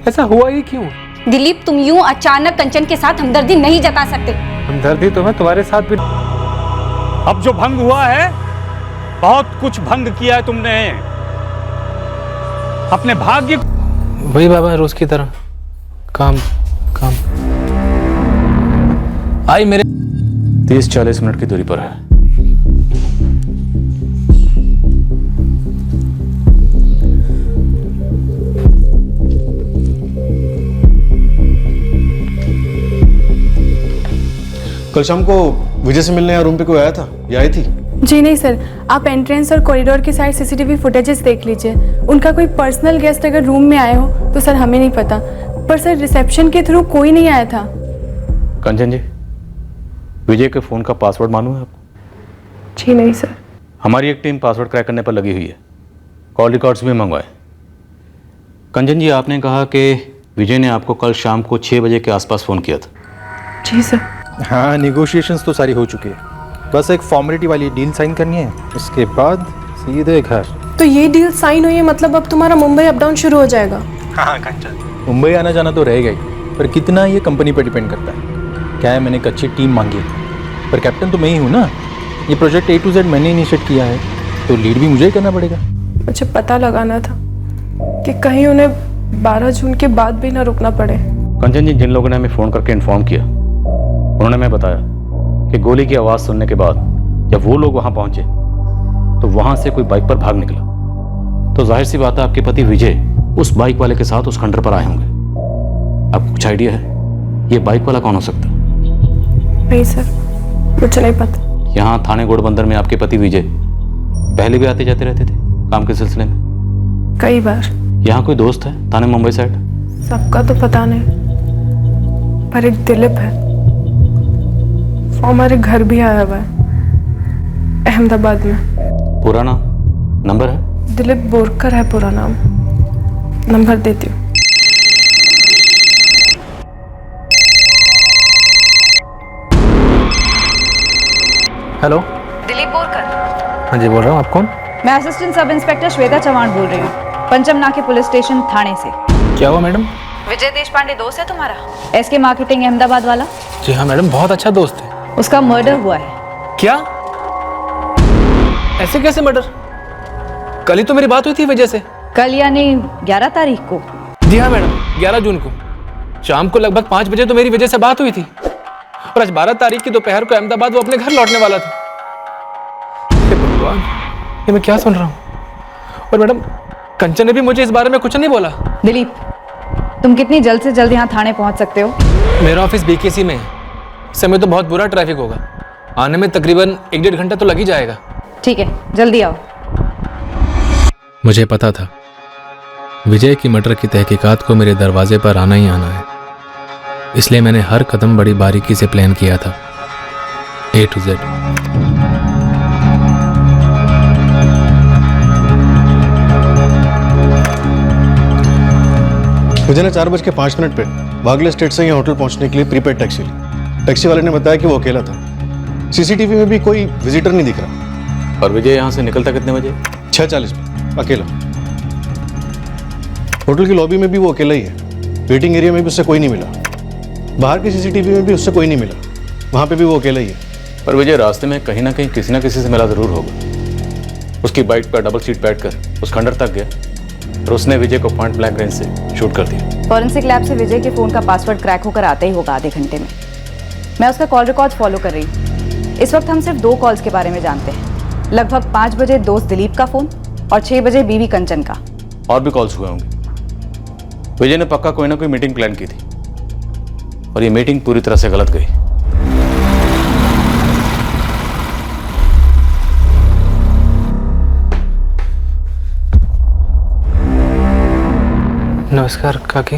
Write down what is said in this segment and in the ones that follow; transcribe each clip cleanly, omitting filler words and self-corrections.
ऐसा हुआ ही क्यों? दिलीप, तुम यूं अचानक कंचन के साथ हमदर्दी नहीं जता सकते। हमदर्दी तो मैं तुम्हारे साथ भी। अब जो भंग हुआ है, बहुत कुछ भंग किया है तुमने अपने भाग्य। वही बाबा, रोज की तरह काम काम। आई मेरे 30-40 मिनट की दूरी पर है। कल शाम को विजय से मिलने यहाँ रूम पे कोई आया था या आई थी? जी नहीं सर, आप एंट्रेंस और कॉरिडोर की साइड सीसीटीवी फुटेजेस देख लीजिए। उनका कोई पर्सनल गेस्ट अगर रूम में आए हो तो सर हमें नहीं पता, पर सर रिसेप्शन के थ्रू कोई नहीं आया था। कंचन जी, विजय के फोन का पासवर्ड मालूम है आपको? जी नहीं सर। हमारी एक टीम पासवर्ड क्रैक करने पर लगी हुई है, कॉल रिकॉर्ड्स भी मंगवाए। कंचन जी, आपने कहा कि विजय ने आपको कल शाम को 6 बजे के आसपास फ़ोन किया था। जी सर। हाँ, नेगोशिएशंस तो सारी हो चुकी है, बस एक फॉर्मेलिटी वाली डील साइन करनी है, उसके बाद सीधे घर। तो ये डील साइन हुई है, मतलब अब तुम्हारा मुंबई अप डाउन शुरू हो जाएगा? हाँ कंचन, मुंबई आना जाना तो रहेगा ही, पर कितना ये कंपनी पर डिपेंड करता है। क्या है, मैंने एक अच्छी टीम मांगी है, पर कैप्टन तो मैं ही हूँ ना। ये प्रोजेक्ट A to Z मैंने इनिशिएट किया है, तो लीड भी मुझे ही करना पड़ेगा। मुझे पता लगाना था कि कहीं उन्हें 12 जून के बाद भी ना रुकना पड़े। कंचन जी, जिन लोगों ने हमें फ़ोन करके इन्फॉर्म किया, उन्होंने हमें बताया कि गोली की आवाज़ सुनने के बाद जब वो लोग वहाँ पहुँचे तो वहाँ से कोई बाइक पर भाग निकला। तो जाहिर सी बात है, आपके पति विजय उस बाइक वाले के साथ उस खंडर पर आए होंगे। आपको कुछ आइडिया है ये बाइक वाला कौन हो सकता है? नहीं सर, मुझे नहीं पता। यहाँ थाने घोड़बंदर में आपके पति विजय पहले भी आते जाते रहते थे काम के सिलसिले में? कई बार। यहाँ कोई दोस्त है थाने मुंबई साइड? सबका तो पता नहीं, पर एक दिलीप है, वो हमारे घर भी आया हुआ है अहमदाबाद में। पूरा नाम नंबर है? दिलीप बोरकर है पूरा नाम। नंबर देती हूँ। हेलो। दिलीप बोरकर। हाँ जी, बोल रहा हूँ। आप कौन? मैं assistant sub inspector Shweta Chauhan बोल रही हूँ, पंचम नाके पुलिस स्टेशन थाने से। क्या हुआ मैडम? विजय देशपांडे दोस्त है तुम्हारा, SK मार्केटिंग अहमदाबाद वाला? जी हाँ मैडम, बहुत अच्छा दोस्त है। उसका मर्डर हुआ है। क्या? ऐसे कैसे मर्डर? कल ही तो मेरी बात हुई थी विजय से। कल यानी 11 तारीख को? जी हाँ मैडम, 11 जून को शाम को लगभग 5 बजे तो मेरी विजय से बात हुई थी, और आज 12 तारीख की दोपहर को अहमदाबाद वो अपने घर लौटने वाला था। हे भगवान, ये मैं क्या सुन रहा हूँ? और मैडम, कंचन ने भी मुझे इस बारे में कुछ नहीं बोला। दिलीप, तुम कितनी जल्द से जल्द यहाँ थाने पहुँच सकते हो? मेरा ऑफिस BKC में है, इस समय तो बहुत बुरा ट्रैफिक होगा, आने में तकरीबन 1-1.5 घंटा तो लग ही जाएगा। ठीक है, जल्दी आओ। मुझे पता था विजय की मर्डर की तहकीकात को मेरे दरवाजे पर आना ही आना है, इसलिए मैंने हर कदम बड़ी बारीकी से प्लान किया था, A to Z। विजय ने 4:05 पे वागले स्टेट से यहाँ होटल पहुँचने के लिए प्रीपेड टैक्सी ली। टैक्सी वाले ने बताया कि वो अकेला था, CCTV में भी कोई विजिटर नहीं दिख रहा। और विजय यहाँ से निकलता कितने बजे? 6:40 पे अकेला। होटल की लॉबी में भी वो अकेला ही है। वेटिंग एरिया में भी उससे कोई नहीं मिला, बाहर की CCTV में भी उससे कोई नहीं मिला, वहाँ पे भी वो अकेला ही है। पर विजय रास्ते में कहीं ना कहीं किसी ना किसी से मिला जरूर होगा। उसकी बाइक पर डबल सीट बैठकर उस खंडर तक गया और उसने विजय को पॉइंट ब्लैंक रेंज से शूट कर दिया। फॉरेंसिक लैब से विजय के फोन का पासवर्ड क्रैक होकर आता ही होगा आधे घंटे में। मैं उसका कॉल रिकॉर्ड फॉलो कर रही हूँ। इस वक्त हम सिर्फ 2 कॉल्स के बारे में जानते हैं, लगभग 5 बजे दोस्त दिलीप का फोन और 6 बजे बीवी कंचन का। और भी कॉल्स हुए होंगे। विजय ने पक्का कोई ना कोई मीटिंग प्लान की थी और ये मीटिंग पूरी तरह से गलत गई। नमस्कार काकी।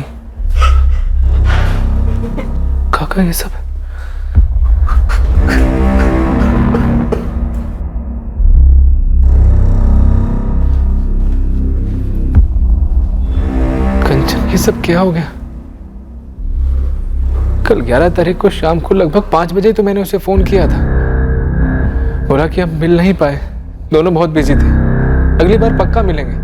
काका, ये सब कंचन, ये सब क्या हो गया? कल 11 तारीख को शाम को लगभग 5 बजे तो मैंने उसे फोन किया था, बोला कि हम मिल नहीं पाए, दोनों बहुत बिजी थे, अगली बार पक्का मिलेंगे।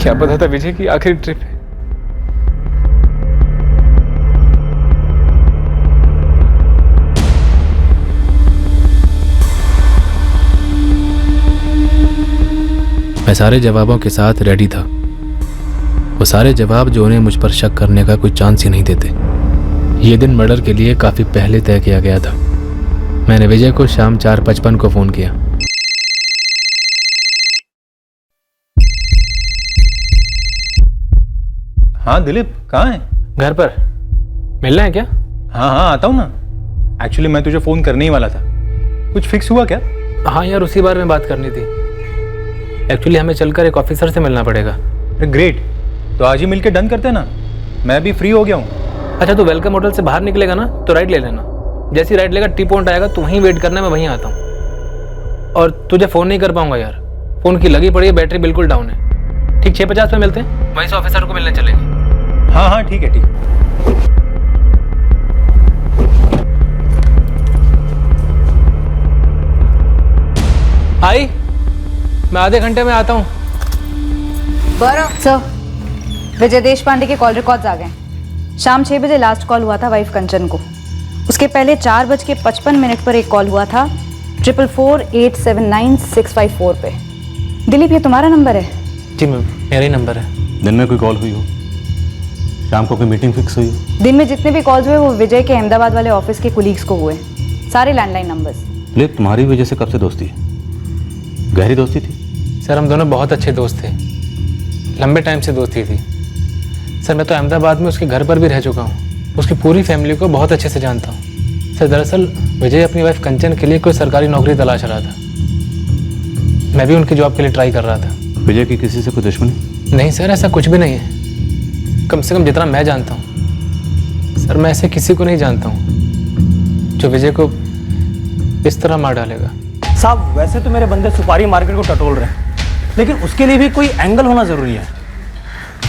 क्या पता था विजय की आखिरी ट्रिप है। मैं सारे जवाबों के साथ रेडी था, वो सारे जवाब जो उन्हें मुझ पर शक करने का कोई चांस ही नहीं देते। ये दिन मर्डर के लिए काफी पहले तय किया गया था। मैंने विजय को शाम 4:55 को फोन किया। हाँ दिलीप, कहाँ है? घर पर। मिलना है क्या? हाँ हाँ, आता हूँ ना। एक्चुअली मैं तुझे फ़ोन करने ही वाला था। कुछ फिक्स हुआ क्या? हाँ यार, उसी बारे में बात करनी थी। एक्चुअली हमें चलकर एक ऑफिसर से मिलना पड़ेगा। अरे ग्रेट, तो आज ही मिलके डन करते हैं ना। मैं भी फ्री हो गया हूँ। अच्छा, तो वेलकम होटल से बाहर निकलेगा ना तो राइट ले लेना। जैसे ही राइट लेगा टी पॉइंट आएगा, तो वहीं वेट करना, मैं वहीं आता हूँ। और तुझे फ़ोन नहीं कर पाऊंगा यार, फ़ोन की लगी पड़ी है, बैटरी बिल्कुल डाउन है। ठीक 6:50 पे मिलते हैं, वहीं से ऑफिसर को मिलने चलेंगे। हाँ हाँ ठीक है, ठीक है। आई, मैं आधे घंटे में आता हूँ। सर, विजय देशपांडे के कॉल रिकॉर्ड्स आ गए। शाम 6 बजे लास्ट कॉल हुआ था वाइफ कंचन को। उसके पहले 4:55 पर एक कॉल हुआ था 444879654 पे। दिलीप, ये तुम्हारा नंबर है? जी मैम, मेरा ही नंबर है। दिन में कोई कॉल हुई हो? शाम को कोई मीटिंग फिक्स हुई हो? दिन में जितने भी कॉल्स हुए वो विजय के अहमदाबाद वाले ऑफिस के कुलीग्स को हुए, सारे लैंडलाइन नंबर्स। ले, तुम्हारी वजह से कब से दोस्ती है? गहरी दोस्ती थी? सर, हम दोनों बहुत अच्छे दोस्त थे, लंबे टाइम से दोस्ती थी। सर, मैं तो अहमदाबाद में उसके घर पर भी रह चुका हूँ, उसकी पूरी फैमिली को बहुत अच्छे से जानता हूँ। सर, दरअसल विजय अपनी वाइफ कंचन के लिए कोई सरकारी नौकरी तलाश रहा था। मैं भी उनकी जॉब के लिए ट्राई कर रहा था। विजय की किसी से कोई दुश्मनी? नहीं सर, ऐसा कुछ भी नहीं है, कम से कम जितना मैं जानता हूँ। सर, मैं ऐसे किसी को नहीं जानता हूँ जो विजय को इस तरह मार डालेगा। साहब, वैसे तो मेरे बंदे सुपारी मार्केट को टटोल रहे हैं, लेकिन उसके लिए भी कोई एंगल होना जरूरी है।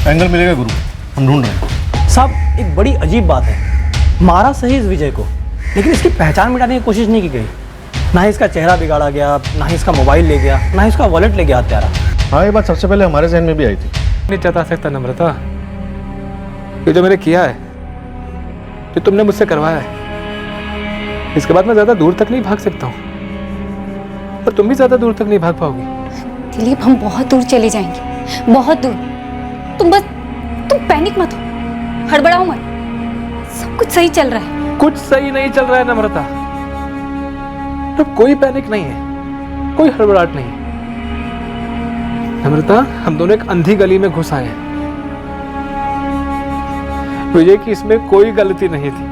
एंगल मिलेगा गुरु, हम ढूंढ रहे हैं। साहब, एक बड़ी अजीब बात है, मारा सही इस विजय को, लेकिन इसकी पहचान मिटाने की कोशिश नहीं की गई। ना ही इसका चेहरा बिगाड़ा गया, ना ही इसका मोबाइल ले गया, ना ही इसका वॉलेट ले गया हत्यारा। हाँ, ये बात सबसे पहले हमारे जहन में भी आई थी। नहीं जता सकता नम्रता, ये जो मैंने किया है, जो तुमने मुझसे करवाया है, इसके बाद मैं ज्यादा दूर तक नहीं भाग सकता हूँ, और तुम भी ज्यादा दूर तक नहीं भाग पाओगी। दिलीप, हम बहुत दूर चले जाएंगे, बहुत दूर। तुम पैनिक मत हो, हड़बड़ाओ मत, सब कुछ सही चल रहा है। कुछ सही नहीं चल रहा है नम्रता, तो कोई पैनिक नहीं है, कोई हड़बड़ाहट नहीं है। नम्रता, हम दोनों एक अंधी गली में घुस आए हैं। विजय की इसमें कोई गलती नहीं थी,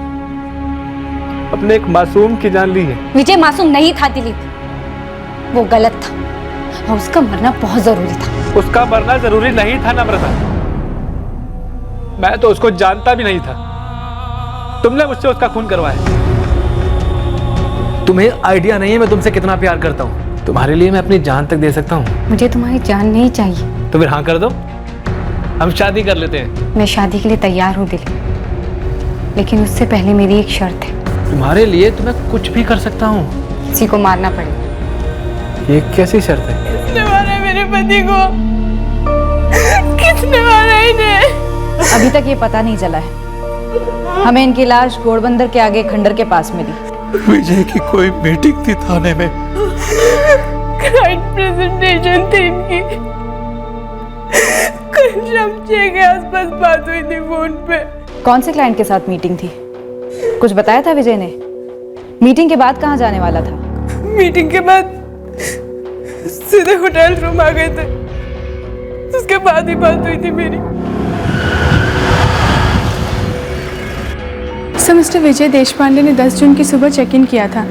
अपने एक मासूम की जान ली है। विजय मासूम नहीं था दिलीप, वो गलत था और उसका मरना बहुत जरूरी था। उसका मरना जरूरी नहीं था नम्रता, मैं तो उसको जानता भी नहीं था, तुमने मुझसे उसका खून करवाया। तुम्हें आइडिया नहीं है मैं तुमसे कितना प्यार करता हूँ। तुम्हारे लिए मैं अपनी जान तक दे सकता हूँ। मुझे तुम्हारी जान नहीं चाहिए। तो फिर हाँ कर दो, हम शादी कर लेते हैं। मैं शादी के लिए तैयार हूँ दिलीप, लेकिन उससे पहले मेरी एक शर्त है। तुम्हारे लिए तो मैं कुछ भी कर सकता हूँ। किसी को मारना पड़ेगा। ये कैसी शर्त है? किसने मारा मेरे पति को? किसने मारा इन्हें? अभी तक ये पता नहीं चला है। हमें इनकी लाश घोड़बंदर के आगे खंडर के पास मिली। विजय की कोई मीटिंग थी थाने में, क्लाइंट प्रेजेंटेशन थी इनकी। कल शाम 6 के आसपास बात हुई थी फोन पे। कौन से क्लाइंट के साथ मीटिंग थी? कुछ बताया था विजय ने? मीटिंग के बाद कहाँ जाने वाला था? मीटिंग के बाद सीधे होटल रूम आ गए थे, उसके बाद ही बात हुई थी मेरी। सर, मिस्टर विजय देशपांडे ने 10 जून की सुबह चेक इन किया था।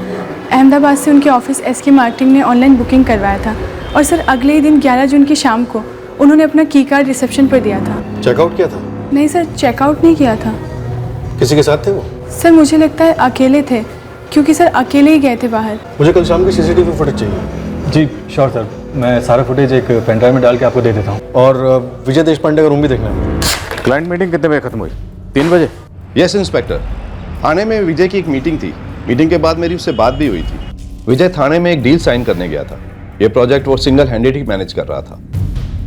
अहमदाबाद से उनके ऑफिस एसके मार्केटिंग ने ऑनलाइन बुकिंग करवाया था, और सर अगले ही दिन 11 जून की शाम को उन्होंने अपना की कार्ड रिसेप्शन पर दिया था। चेकआउट किया था? नहीं सर, चेकआउट नहीं किया था। किसी के साथ थे वो? सर मुझे लगता है अकेले थे, क्योंकि सर अकेले ही गए थे बाहर। मुझे कल शाम की सीसीटीवी फुटेज चाहिए। जी श्योर सर, मैं सारा फुटेज एक पेन ड्राइव में डाल के आपको दे देता हूँ। और विजय देशपांडे का रूम भी देखना है। क्लाइंट मीटिंग कितने बजे खत्म हुई? 3 बजे? यस इंस्पेक्टर, थाने में विजय की एक मीटिंग थी। मीटिंग के बाद मेरी उससे बात भी हुई थी। विजय थाने में एक डील साइन करने गया था। ये प्रोजेक्ट वो सिंगल हैंडेड ही मैनेज कर रहा था।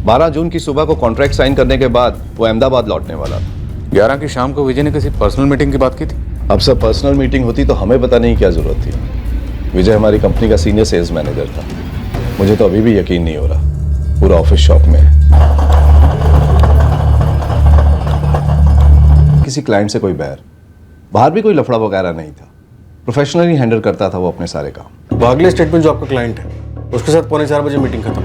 12 जून की सुबह को कॉन्ट्रैक्ट साइन करने के बाद वो अहमदाबाद लौटने वाला था। 11 की शाम को विजय ने किसी पर्सनल मीटिंग की बात की थी। अब सब पर्सनल मीटिंग होती तो हमें बताने की क्या जरूरत थी। विजय हमारी कंपनी का सीनियर सेल्स मैनेजर था। मुझे तो अभी भी यकीन नहीं हो रहा, पूरा ऑफिस शॉप में है। किसी क्लाइंट से कोई बैर, बाहर भी कोई लफड़ा वगैरह नहीं था। प्रोफेशनली हैंडल करता था वो अपने सारे काम। वागले स्टेट में जो आपका क्लाइंट है उसके साथ 3:45 बजे मीटिंग खत्म।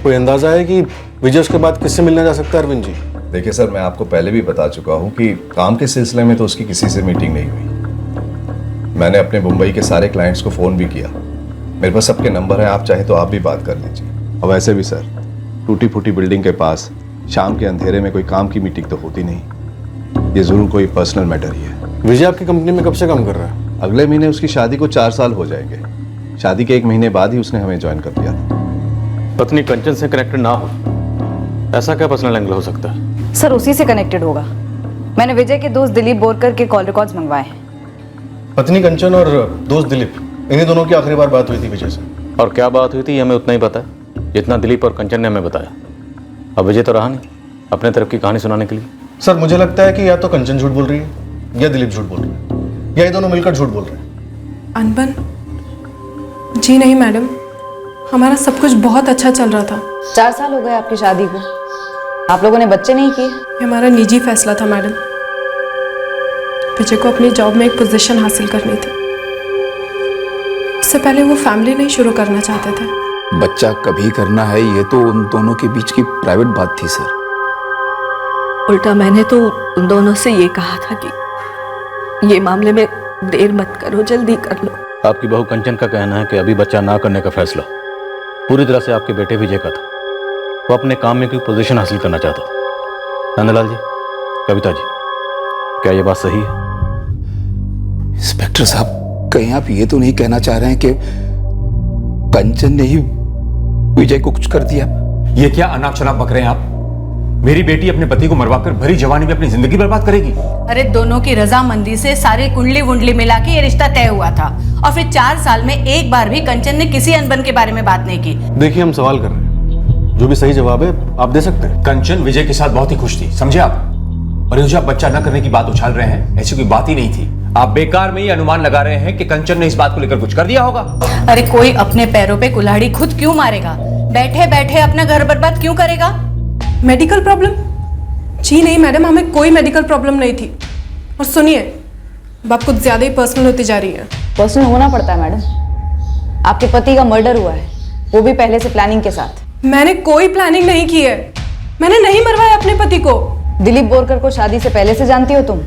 कोई अंदाजा है कि विजय उसके बाद किससे मिलने जा सकता है अरविंद जी? देखिए सर, मैं आपको पहले भी बता चुका हूँ कि काम के सिलसिले में तो उसकी किसी से मीटिंग नहीं हुई। मैंने अपने मुंबई के सारे क्लाइंट्स को फ़ोन भी किया, मेरे पास सबके नंबर हैं, आप चाहे तो आप भी बात कर लीजिए। अब वैसे भी सर, टूटी फूटी बिल्डिंग के पास शाम के अंधेरे में कोई काम की मीटिंग तो होती नहीं। ये ज़रूर कोई पर्सनल मैटर ही है। विजय आपकी कंपनी में कब से काम कर रहा है? अगले महीने उसकी शादी को 4 साल हो जाएंगे। शादी के 1 महीने बाद ही उसने हमें ज्वाइन कर दिया था। पत्नी कंचन से कनेक्टेड ना हो, ऐसा क्या पर्सनल एंगल हो सकता है? सर उसी से कनेक्टेड होगा। मैंने विजय के दोस्त दिलीप बोरकर के कॉल रिकॉर्ड्स मंगवाए हैं। पत्नी कंचन और दोस्त दिलीप, इन्हीं दोनों की आखिरी बार बात हुई थी विजय से। और क्या बात हुई थी हमें उतना ही पता है जितना दिलीप और कंचन ने हमें बताया। अब विजय तो रहा नहीं अपने तरफ की कहानी सुनाने के लिए। सर मुझे लगता है कि या तो कंचन झूठ बोल रही है या दिलीप झूठ बोल रहे हैं, या ये दोनों मिलकर झूठ बोल रहे हैं। अनबन? जी नहीं मैडम, हमारा सब कुछ बहुत अच्छा चल रहा था। 4 साल हो गए आपकी शादी को, आप लोगों ने बच्चे नहीं किए। ये हमारा निजी फैसला था मैडम। विजय को अपनी जॉब में एक पोजीशन हासिल करनी थी। इससे पहले वो फैमिली नहीं शुरू करना चाहते थे। बच्चा कभी करना है ये तो उन दोनों के बीच की प्राइवेट बात थी सर। उल्टा मैंने तो उन दोनों से ये कहा था कि ये मामले में देर मत करो, जल्दी कर लो। आपकी बहू कंचन का कहना है कि अभी बच्चा ना करने का फैसला पूरी तरह से आपके बेटे विजय का था। वो अपने काम में कोई पोजीशन हासिल करना चाहता था। नंदलाल जी, कविता जी, क्या ये बात सही है? इंस्पेक्टर साहब, कहीं आप ये तो नहीं कहना चाह रहे हैं कि कंचन ने ही विजय को कुछ कर दिया? ये क्या अनाप शनाप बक रहे हैं आप? मेरी बेटी अपने पति को मरवाकर भरी जवानी में अपनी जिंदगी बर्बाद करेगी? अरे दोनों की रजामंदी से सारी कुंडली वुंडली मिला के ये रिश्ता तय हुआ था, और फिर 4 साल में एक बार भी कंचन ने किसी अनबन के बारे में बात नहीं की। देखिए, हम सवाल कर रहे हैं, जो भी सही जवाब है आप दे सकते हैं। कंचन विजय के साथ बहुत ही खुश थी, समझे आप? और ये जो आप बच्चा न करने की बात उछाल रहे हैं, ऐसी कोई बात ही नहीं थी। आप बेकार में ही अनुमान लगा रहे हैं कि कंचन ने इस बात को लेकर कुछ कर दिया होगा। अरे कोई अपने पैरों पे कुल्हाड़ी खुद क्यों मारेगा? बैठे बैठे अपना घर बर्बाद क्यों करेगा? Medical problem? जी नहीं मैडम, हमें कोई मेडिकल प्रॉब्लम नहीं थी। और सुनिए, बात कुछ ज्यादा ही पर्सनल होती जा रही है। पर्सनल होना पड़ता है मैडम। आपके पति का मर्डर हुआ है, वो भी पहले से प्लानिंग के साथ। मैंने कोई प्लानिंग नहीं की है। मैंने नहीं मरवाया अपने पति को। दिलीप बोरकर को शादी से पहले से जानती हो तुम?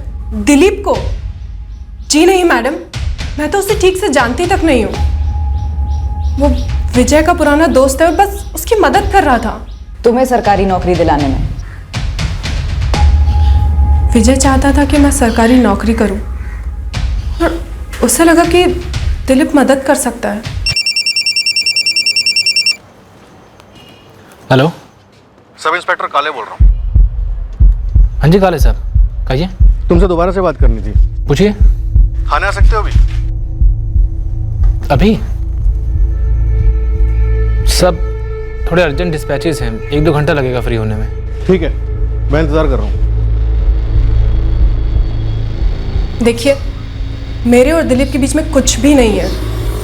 दिलीप को? जी नहीं मैडम, मैं तो उसे ठीक से जानती तक नहीं हूँ। वो विजय का पुराना दोस्त है और बस उसकी मदद कर रहा था। तुम्हें सरकारी नौकरी दिलाने में? विजय चाहता था कि मैं सरकारी नौकरी करूं, और उसे लगा कि दिलीप मदद कर सकता है। हेलो, सब इंस्पेक्टर काले बोल रहा हूँ। हाँ जी काले साहब, कहिए। तुमसे दोबारा से बात करनी थी। पूछिए। थाने आ सकते हो अभी? अभी सब थोड़े अर्जेंट डिस्पैचेस हैं, 1-2 घंटा लगेगा फ्री होने में। ठीक है, मैं इंतजार कर रहा हूँ। देखिए, मेरे और दिलीप के बीच में कुछ भी नहीं है।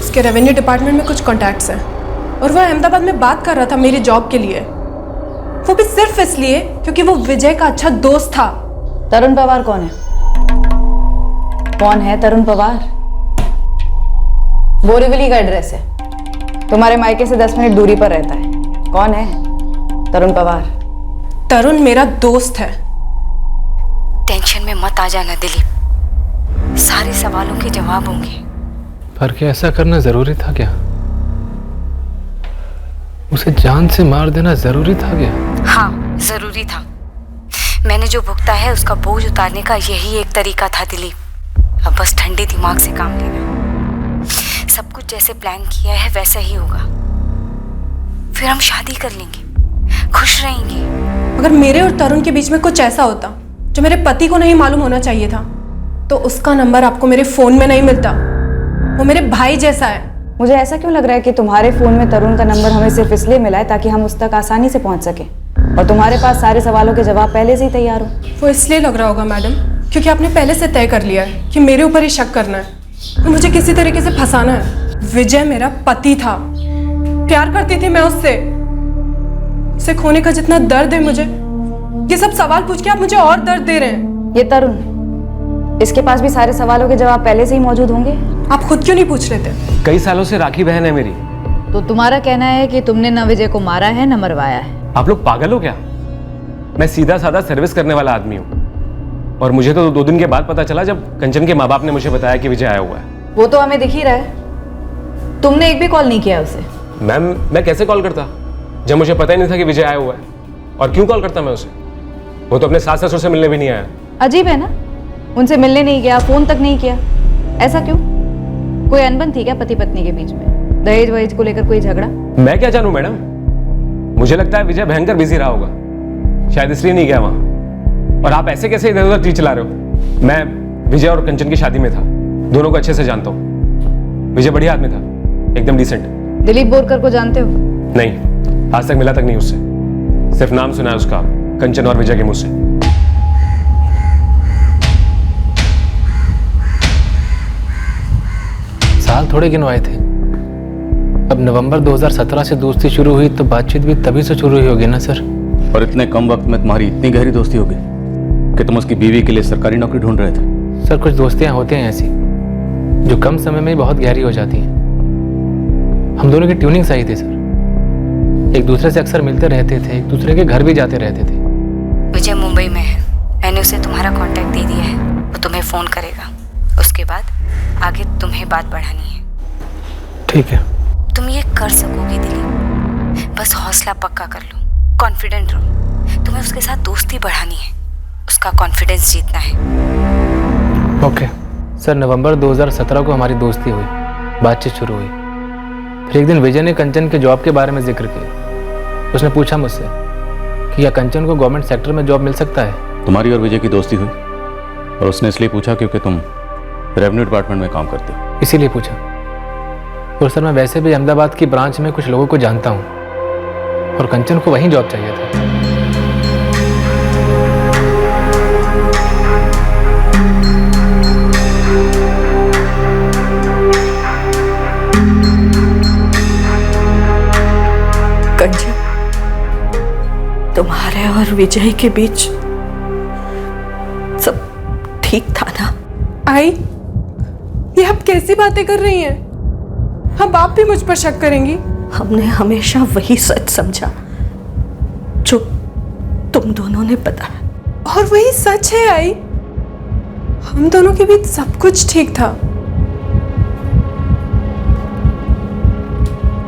उसके रेवेन्यू डिपार्टमेंट में कुछ कॉन्टैक्ट्स हैं, और वह अहमदाबाद में बात कर रहा था मेरी जॉब के लिए, वो भी सिर्फ इसलिए क्योंकि वो विजय का अच्छा दोस्त था। तरुण पवार कौन है? कौन है तरुण पवार? बोरीवली का एड्रेस है, तुम्हारे मायके से 10 मिनट दूरी पर रहता है। कौन है तरुण पवार? तरुण मेरा दोस्त है। टेंशन में मत आ जाना दिलीप, सारे सवालों के जवाब होंगे। पर क्या ऐसा करना जरूरी था क्या? उसे जान से मार देना जरूरी था क्या? हाँ, जरूरी था। मैंने जो भुगता है उसका बोझ उतारने का यही एक तरीका था दिलीप। अब बस ठंडे दिमाग से काम लेना। सब कुछ जैसे प्लान किया है वैसा ही होगा। फिर हम शादी कर लेंगे, खुश रहेंगे। अगर मेरे और तरुण के बीच में कुछ ऐसा होता जो मेरे पति को नहीं मालूम होना चाहिए था, तो उसका नंबर आपको मेरे फोन में नहीं मिलता। वो मेरे भाई जैसा है। मुझे ऐसा क्यों लग रहा है कि तुम्हारे फोन में तरुण का नंबर हमें सिर्फ इसलिए मिला है ताकि हम उस तक आसानी से पहुंच सके? और तुम्हारे पास सारे सवालों के जवाब पहले से ही तैयार हो। वो इसलिए लग रहा होगा मैडम क्योंकि आपने पहले से तय कर लिया है कि मेरे ऊपर ही शक करना है और मुझे किसी तरीके से फंसाना है। विजय मेरा पति था, प्यार करती थी मैं उससे। उसे खोने का जितना दर्द है मुझे, ये सब सवाल पूछ के आप मुझे और दर्द दे रहे हैं। ये तरुण, इसके पास भी सारे सवालों के जवाब पहले से ही मौजूद होंगे। आप खुद क्यों नहीं पूछ रहे थे? कई सालों से राखी बहन है मेरी। तो तुम्हारा कहना है कि तुमने न विजय को मारा है न मरवाया है। आप लोग पागल हो क्या? मैं सीधा साधा सर्विस करने वाला आदमी हूँ, और मुझे तो 2 दिन के बाद पता चला जब कंचन के माँ बाप ने मुझे बताया कि विजय आया हुआ है। वो तो हमें दिख ही रहा है, तुमने एक भी कॉल नहीं किया उसे। मैम, मैं कैसे कॉल करता जब मुझे पता ही नहीं था कि विजय आया हुआ है? और क्यों कॉल करता मैं उसे? वो तो अपने सास ससुर से मिलने भी नहीं आया। अजीब है ना, उनसे मिलने नहीं गया, फोन तक नहीं किया। ऐसा क्यों? कोई अनबन थी क्या पति पत्नी के बीच में? दहेज वहेज को लेकर कोई झगड़ा? मैं क्या जानूं मैडम, मुझे लगता है विजय भयंकर बिजी रहा होगा, शायद इसलिए नहीं गया वहां। और आप ऐसे कैसे इधर उधर तीर चला रहे हो? मैं विजय और कंचन की शादी में था, दोनों को अच्छे से जानता हूँ। विजय बढ़िया आदमी था, एकदम डिसेंट। दिलीप बोरकर को जानते हो? नहीं, आज तक मिला तक नहीं उससे, सिर्फ नाम सुना है उसका, कंचन और विजय के मुंह से। साल थोड़े गिनवाए थे। अब नवंबर 2017 से दोस्ती शुरू हुई तो बातचीत भी तभी से शुरू हुई होगी ना सर। और इतने कम वक्त में तुम्हारी इतनी गहरी दोस्ती होगी कि तुम उसकी बीवी के लिए सरकारी नौकरी ढूंढ रहे थे। सर कुछ दोस्तियां होती हैं ऐसी जो कम समय में बहुत गहरी हो जाती हैं। हम दोनों की ट्यूनिंग सही थी सर, एक दूसरे से अक्सर मिलते रहते थे, एक दूसरे के घर भी जाते रहते थे। विजय मुंबई में है, मैंने उसे तुम्हारा कांटेक्ट दे दिया है, वो तुम्हें फोन करेगा। उसके बाद आगे तुम्हें बात बढ़ानी है। ठीक है। तुम ये कर सकोगे दिलीप, बस हौसला पक्का कर लो, कॉन्फिडेंट रहो। तुम्हें उसके साथ दोस्ती बढ़ानी है, उसका कॉन्फिडेंस जीतना है। Okay sir. नवंबर 2017 को हमारी दोस्ती हुई, बातचीत शुरू हुई। फिर एक दिन विजय ने कंचन के जॉब के बारे में जिक्र किया। उसने पूछा मुझसे कि क्या कंचन को गवर्नमेंट सेक्टर में जॉब मिल सकता है। तुम्हारी और विजय की दोस्ती हुई और उसने इसलिए पूछा क्योंकि तुम रेवेन्यू डिपार्टमेंट में काम करते हो। इसीलिए पूछा। और सर मैं वैसे भी अहमदाबाद की ब्रांच में कुछ लोगों को जानता हूँ और कंचन को वहीं जॉब चाहिए था। कंचन, तुम्हारे और विजय के बीच सब ठीक था ना? आई, ये आप कैसी बातें कर रही हैं? अब आप भी मुझ पर शक करेंगी? हमने हमेशा वही सच समझा जो तुम दोनों ने बताया। और वही सच है आई, हम दोनों के बीच सब कुछ ठीक था।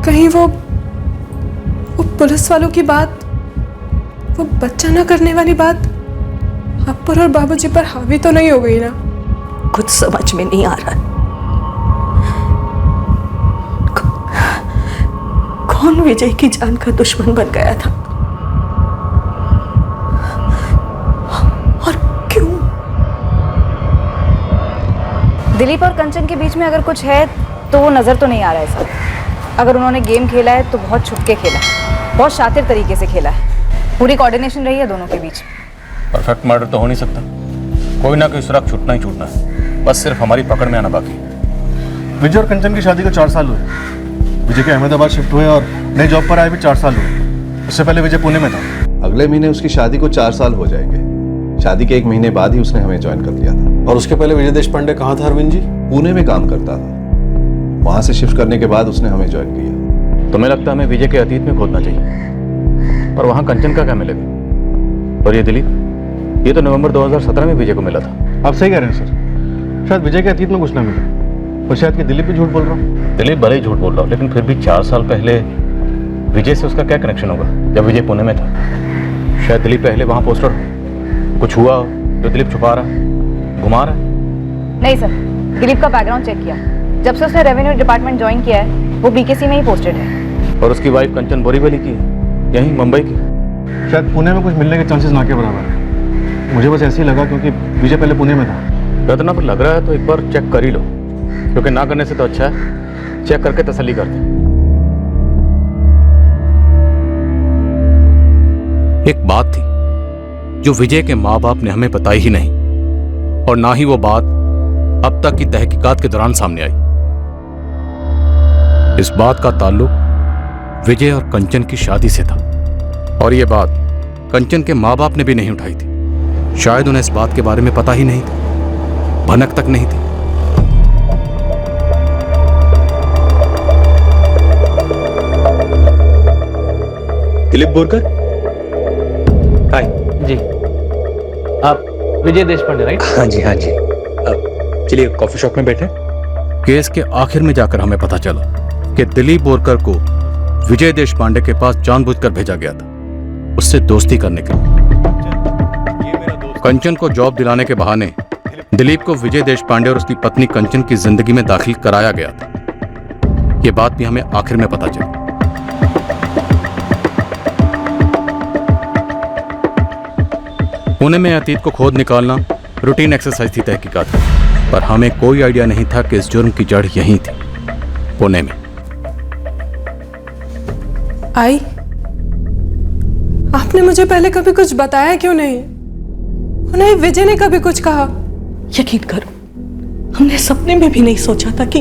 कहीं वो पुलिस वालों की बात, वो बच्चा ना करने वाली बात आप पर और बाबूजी पर हावी तो नहीं हो गई ना? कुछ समझ में नहीं आ रहा। कौन विजय की जान का दुश्मन बन गया था और क्यों? दिलीप और कंचन के बीच में अगर कुछ है तो वो नजर तो नहीं आ रहा है सर। अगर उन्होंने गेम खेला है तो बहुत छुप के खेला है, बहुत शातिर तरीके से खेला है। पूरी कोऑर्डिनेशन रही है दोनों के बीच। परफेक्ट मर्डर तो हो नहीं सकता, कोई ना कोई सुराग छूटना ही छूटना है, बस सिर्फ हमारी पकड़ में आना बाकी। विजय और कंचन की शादी को 4 साल हुए। विजय के अहमदाबाद शिफ्ट हुए और नई जॉब पर आए भी 4 साल हुए। उससे पहले विजय पुणे में था। अगले महीने उसकी शादी को 4 साल हो जाएंगे। शादी के 1 महीने बाद ही उसने हमें ज्वाइन कर लिया था। और उसके पहले विजय देशपांडे कहाँ था अरविंद जी? पुणे में काम करता था, वहां से शिफ्ट करने के बाद उसने हमें ज्वाइन किया। तुम्हें लगता है हमें विजय के अतीत में खोदना चाहिए, और वहाँ कंचन का क्या मिलेगा? और ये दिलीप, ये तो नवंबर 2017 में विजय को मिला था। आप सही कह रहे हैं सर, शायद विजय के अतीत में कुछ ना मिला, और शायद कि दिलीप भी झूठ बोल रहा हूँ। दिलीप भले ही झूठ बोल रहा हो, लेकिन फिर भी 4 साल पहले विजय से उसका क्या कनेक्शन होगा जब विजय पुणे में था? शायद दिलीप पहले वहाँ पोस्टर हो, कुछ हुआ हो जो दिलीप छुपा रहा, घुमा रहा। नहीं सर, दिलीप का बैकग्राउंड चेक किया, जब से उसने रेवेन्यू डिपार्टमेंट ज्वाइन किया है वो बीकेसी में ही पोस्टेड है। और उसकी वाइफ कंचन बोरीवली की है, यहीं मुंबई की। शायद पुणे में कुछ मिलने के चांसेस ना के बराबर है। मुझे बस ऐसे ही लगा क्योंकि विजय पहले पुणे में था। इतना पर लग रहा है तो एक बार चेक कर ही लो, क्योंकि ना करने से तो अच्छा है चेक करके तसल्ली करते। एक बात थी जो विजय के माँ बाप ने हमें बताई ही नहीं, और ना ही वो बात अब तक की तहकीकात के दौरान सामने आई। इस बात का ताल्लुक विजय और कंचन की शादी से था, और यह बात कंचन के माँ बाप ने भी नहीं उठाई थी। शायद उन्हें इस बात के बारे में पता ही नहीं था, भनक तक नहीं थी। दिलीप बोरकर, हाय। जी, आप विजय देशपांडे राइट? हाँ जी हाँ जी। चलिए कॉफी शॉप में बैठे। केस के आखिर में जाकर हमें पता चला कि दिलीप बोरकर को विजय देशपांडे के पास जानबूझकर भेजा गया था, उससे दोस्ती करने के लिए। कंचन को जॉब दिलाने के बहाने दिलीप को विजय देशपांडे और उसकी पत्नी कंचन की जिंदगी में दाखिल कराया गया था। यह बात भी हमें आखिर में पता चली। पुणे में अतीत को खोद निकालना रूटीन एक्सरसाइज थी तहकीकात, पर हमें कोई आइडिया नहीं था कि इस जुर्म की जड़ यहीं थी, पुणे में। आई, आपने मुझे पहले कभी कुछ बताया क्यों नहीं? उन्हें विजय ने कभी कुछ कहा? यकीन करो, हमने सपने में भी नहीं सोचा था कि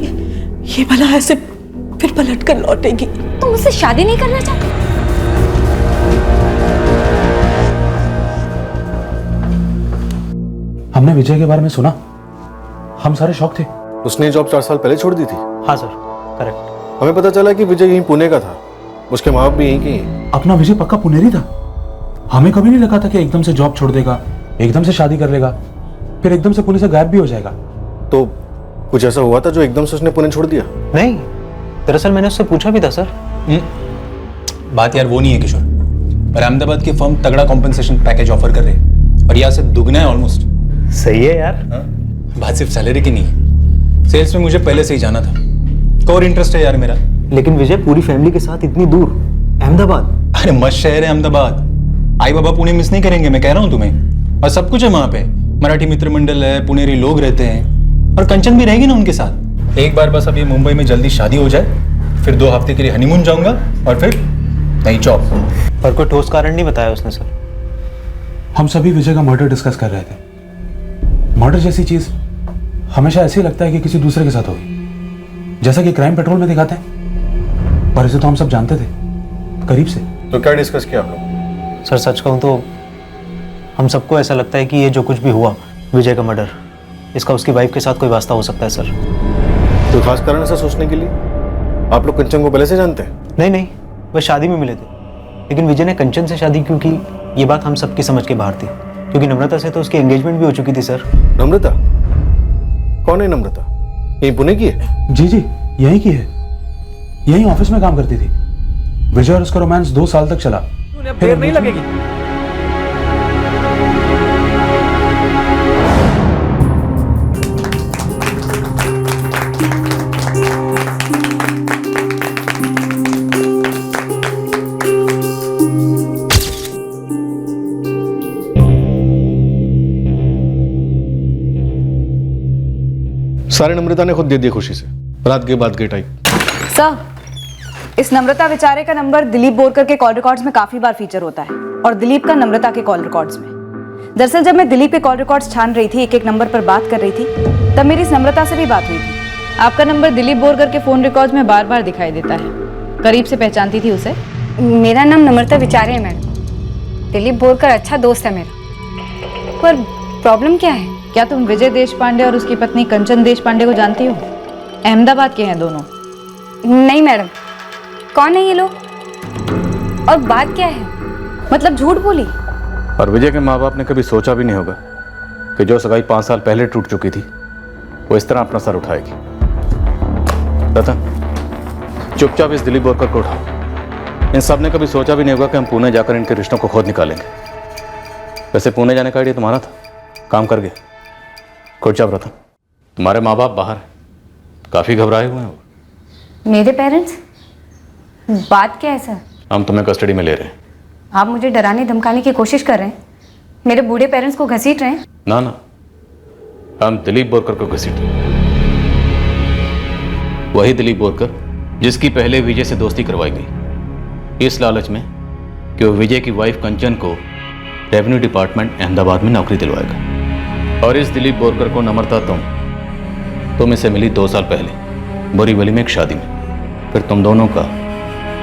ये भला ऐसे फिर पलट कर लौटेगी। तुम मुझसे शादी नहीं करना चाहती? हमने विजय के बारे में सुना, हम सारे शॉक थे। उसने जॉब 4 साल पहले छोड़ दी थी। हाँ सर, करेक्ट। हमें पता चला कि विजय यहीं पुणे का था, उसके माँ बाप भी यहीं के हैं। अपना विजय पक्का पुनेरी था। हमें कभी नहीं लगा था कि एकदम से जॉब छोड़ देगा, एकदम से शादी कर लेगा, फिर एकदम से पुणे से गायब भी हो जाएगा। तो कुछ ऐसा हुआ था जो एकदम से उसने पुणे छोड़ दिया? नहीं, दरअसल मैंने उससे पूछा भी था सर। बात यार वो नहीं है किशोर, पर अहमदाबाद की फर्म तगड़ा कॉम्पेंसेशन पैकेज ऑफर कर रही है, और यहाँ से दुगना है ऑलमोस्ट। सही है यार। बात सिर्फ सैलरी की नहीं है, सेल्स में मुझे पहले से ही जाना था, और इंटरेस्ट है यार मेरा। लेकिन विजय पूरी फैमिली के साथ इतनी दूर अहमदाबाद? अरे मस्त शहर है अहमदाबाद, आई बाबा पुणे मिस नहीं करेंगे, मैं कह रहा हूँ तुम्हें। और सब कुछ है वहाँ पे, मराठी मित्र मंडल है, पुनेरी लोग रहते हैं, और कंचन भी रहेगी ना उनके साथ। एक बार बस अभी मुंबई में जल्दी शादी हो जाए, फिर 2 हफ्ते के लिए हनीमून जाऊंगा, और फिर नई जॉब। पर कोई ठोस कारण नहीं बताया उसने सर। हम सभी विजय का मर्डर डिस्कस कर रहे थे। मर्डर जैसी चीज हमेशा ऐसे ही लगता है कि किसी दूसरे के साथ होगी, जैसा कि क्राइम पेट्रोल में दिखाते हैं, पर इसे तो हम सब जानते थे करीब से। तो क्या डिस्कस किया आप लोग? सर सच कहूँ तो हम सबको ऐसा लगता है कि ये जो कुछ भी हुआ विजय का मर्डर, इसका उसकी वाइफ के साथ कोई वास्ता हो सकता है सर। तो खास कारण ऐसा सोचने के लिए? आप लोग कंचन को पहले से जानते हैं? नहीं, वह शादी में मिले थे, लेकिन विजय ने कंचन से शादी क्यों की, ये बात हम सबकी समझ के बाहर थी, क्योंकि नम्रता से तो उसकी एंगेजमेंट भी हो चुकी थी सर। नम्रता? कौन है नम्रता? यही पुणे की है? जी यही की है, यही ऑफिस में काम करती थी। विजय और उसका रोमांस 2 साल तक चला। देर नहीं लगेगी। सारे नम्रता ने खुद दे दिया खुशी से, रात के बाद गेट आई। सर, इस नम्रता बेचारे का नंबर दिलीप बोरकर के कॉल रिकॉर्ड्स में काफी बार फीचर होता है, और दिलीप का नम्रता के कॉल रिकॉर्ड्स में। दरअसल जब मैं दिलीप के कॉल रिकॉर्ड्स छान रही थी, एक एक नंबर पर बात कर रही थी, तब मेरी इस नम्रता से भी बात हुई थी। आपका नंबर दिलीप बोरकर के फोन रिकॉर्ड्स में बार बार दिखाई देता है। करीब से पहचानती थी उसे? मेरा नाम नम्रता विचारे है मैडम। दिलीप बोरकर अच्छा दोस्त है मेरा। पर प्रॉब्लम क्या है? क्या तुम विजय देशपांडे और उसकी पत्नी कंचन देशपांडे को जानती हो? अहमदाबाद के हैं दोनों। नहीं मैडम। कौन है ये लोग और बात क्या है? मतलब झूठ बोली? और विजय के माँ बाप ने कभी सोचा भी नहीं होगा कि जो सगाई 5 साल पहले टूट चुकी थी वो इस तरह अपना सर उठाएगी। रतन, चुपचाप इस दिलीप बोरकर को उठाओ। इन सब ने कभी सोचा भी नहीं होगा कि हम पुणे जाकर इनके रिश्तों को खोद निकालेंगे। वैसे पुणे जाने का आइडिया तुम्हारा था, काम कर गया। चुपचाप रतन, तुम्हारे माँ बाप बाहर हैं, काफी घबराए हुए हैं वो। मेरे पेरेंट्स? बात क्या है सर? हम तुम्हें कस्टडी में ले रहे हैं। आप मुझे डराने धमकाने की कोशिश कर रहे हैं? मेरे बूढ़े पेरेंट्स को घसीट रहे हैं? ना, हम दिलीप बोरकर को घसीट रहे हैं। वही दिलीप बोरकर जिसकी पहले विजय से दोस्ती करवाई गई। इस लालच में कि वो विजय की वाइफ कंचन को रेवेन्यू डिपार्टमेंट अहमदाबाद में नौकरी दिलवाएगा। और इस दिलीप बोरकर को नम्रता तुम इसे मिली 2 साल पहले बोरीवली में एक शादी में। फिर तुम दोनों का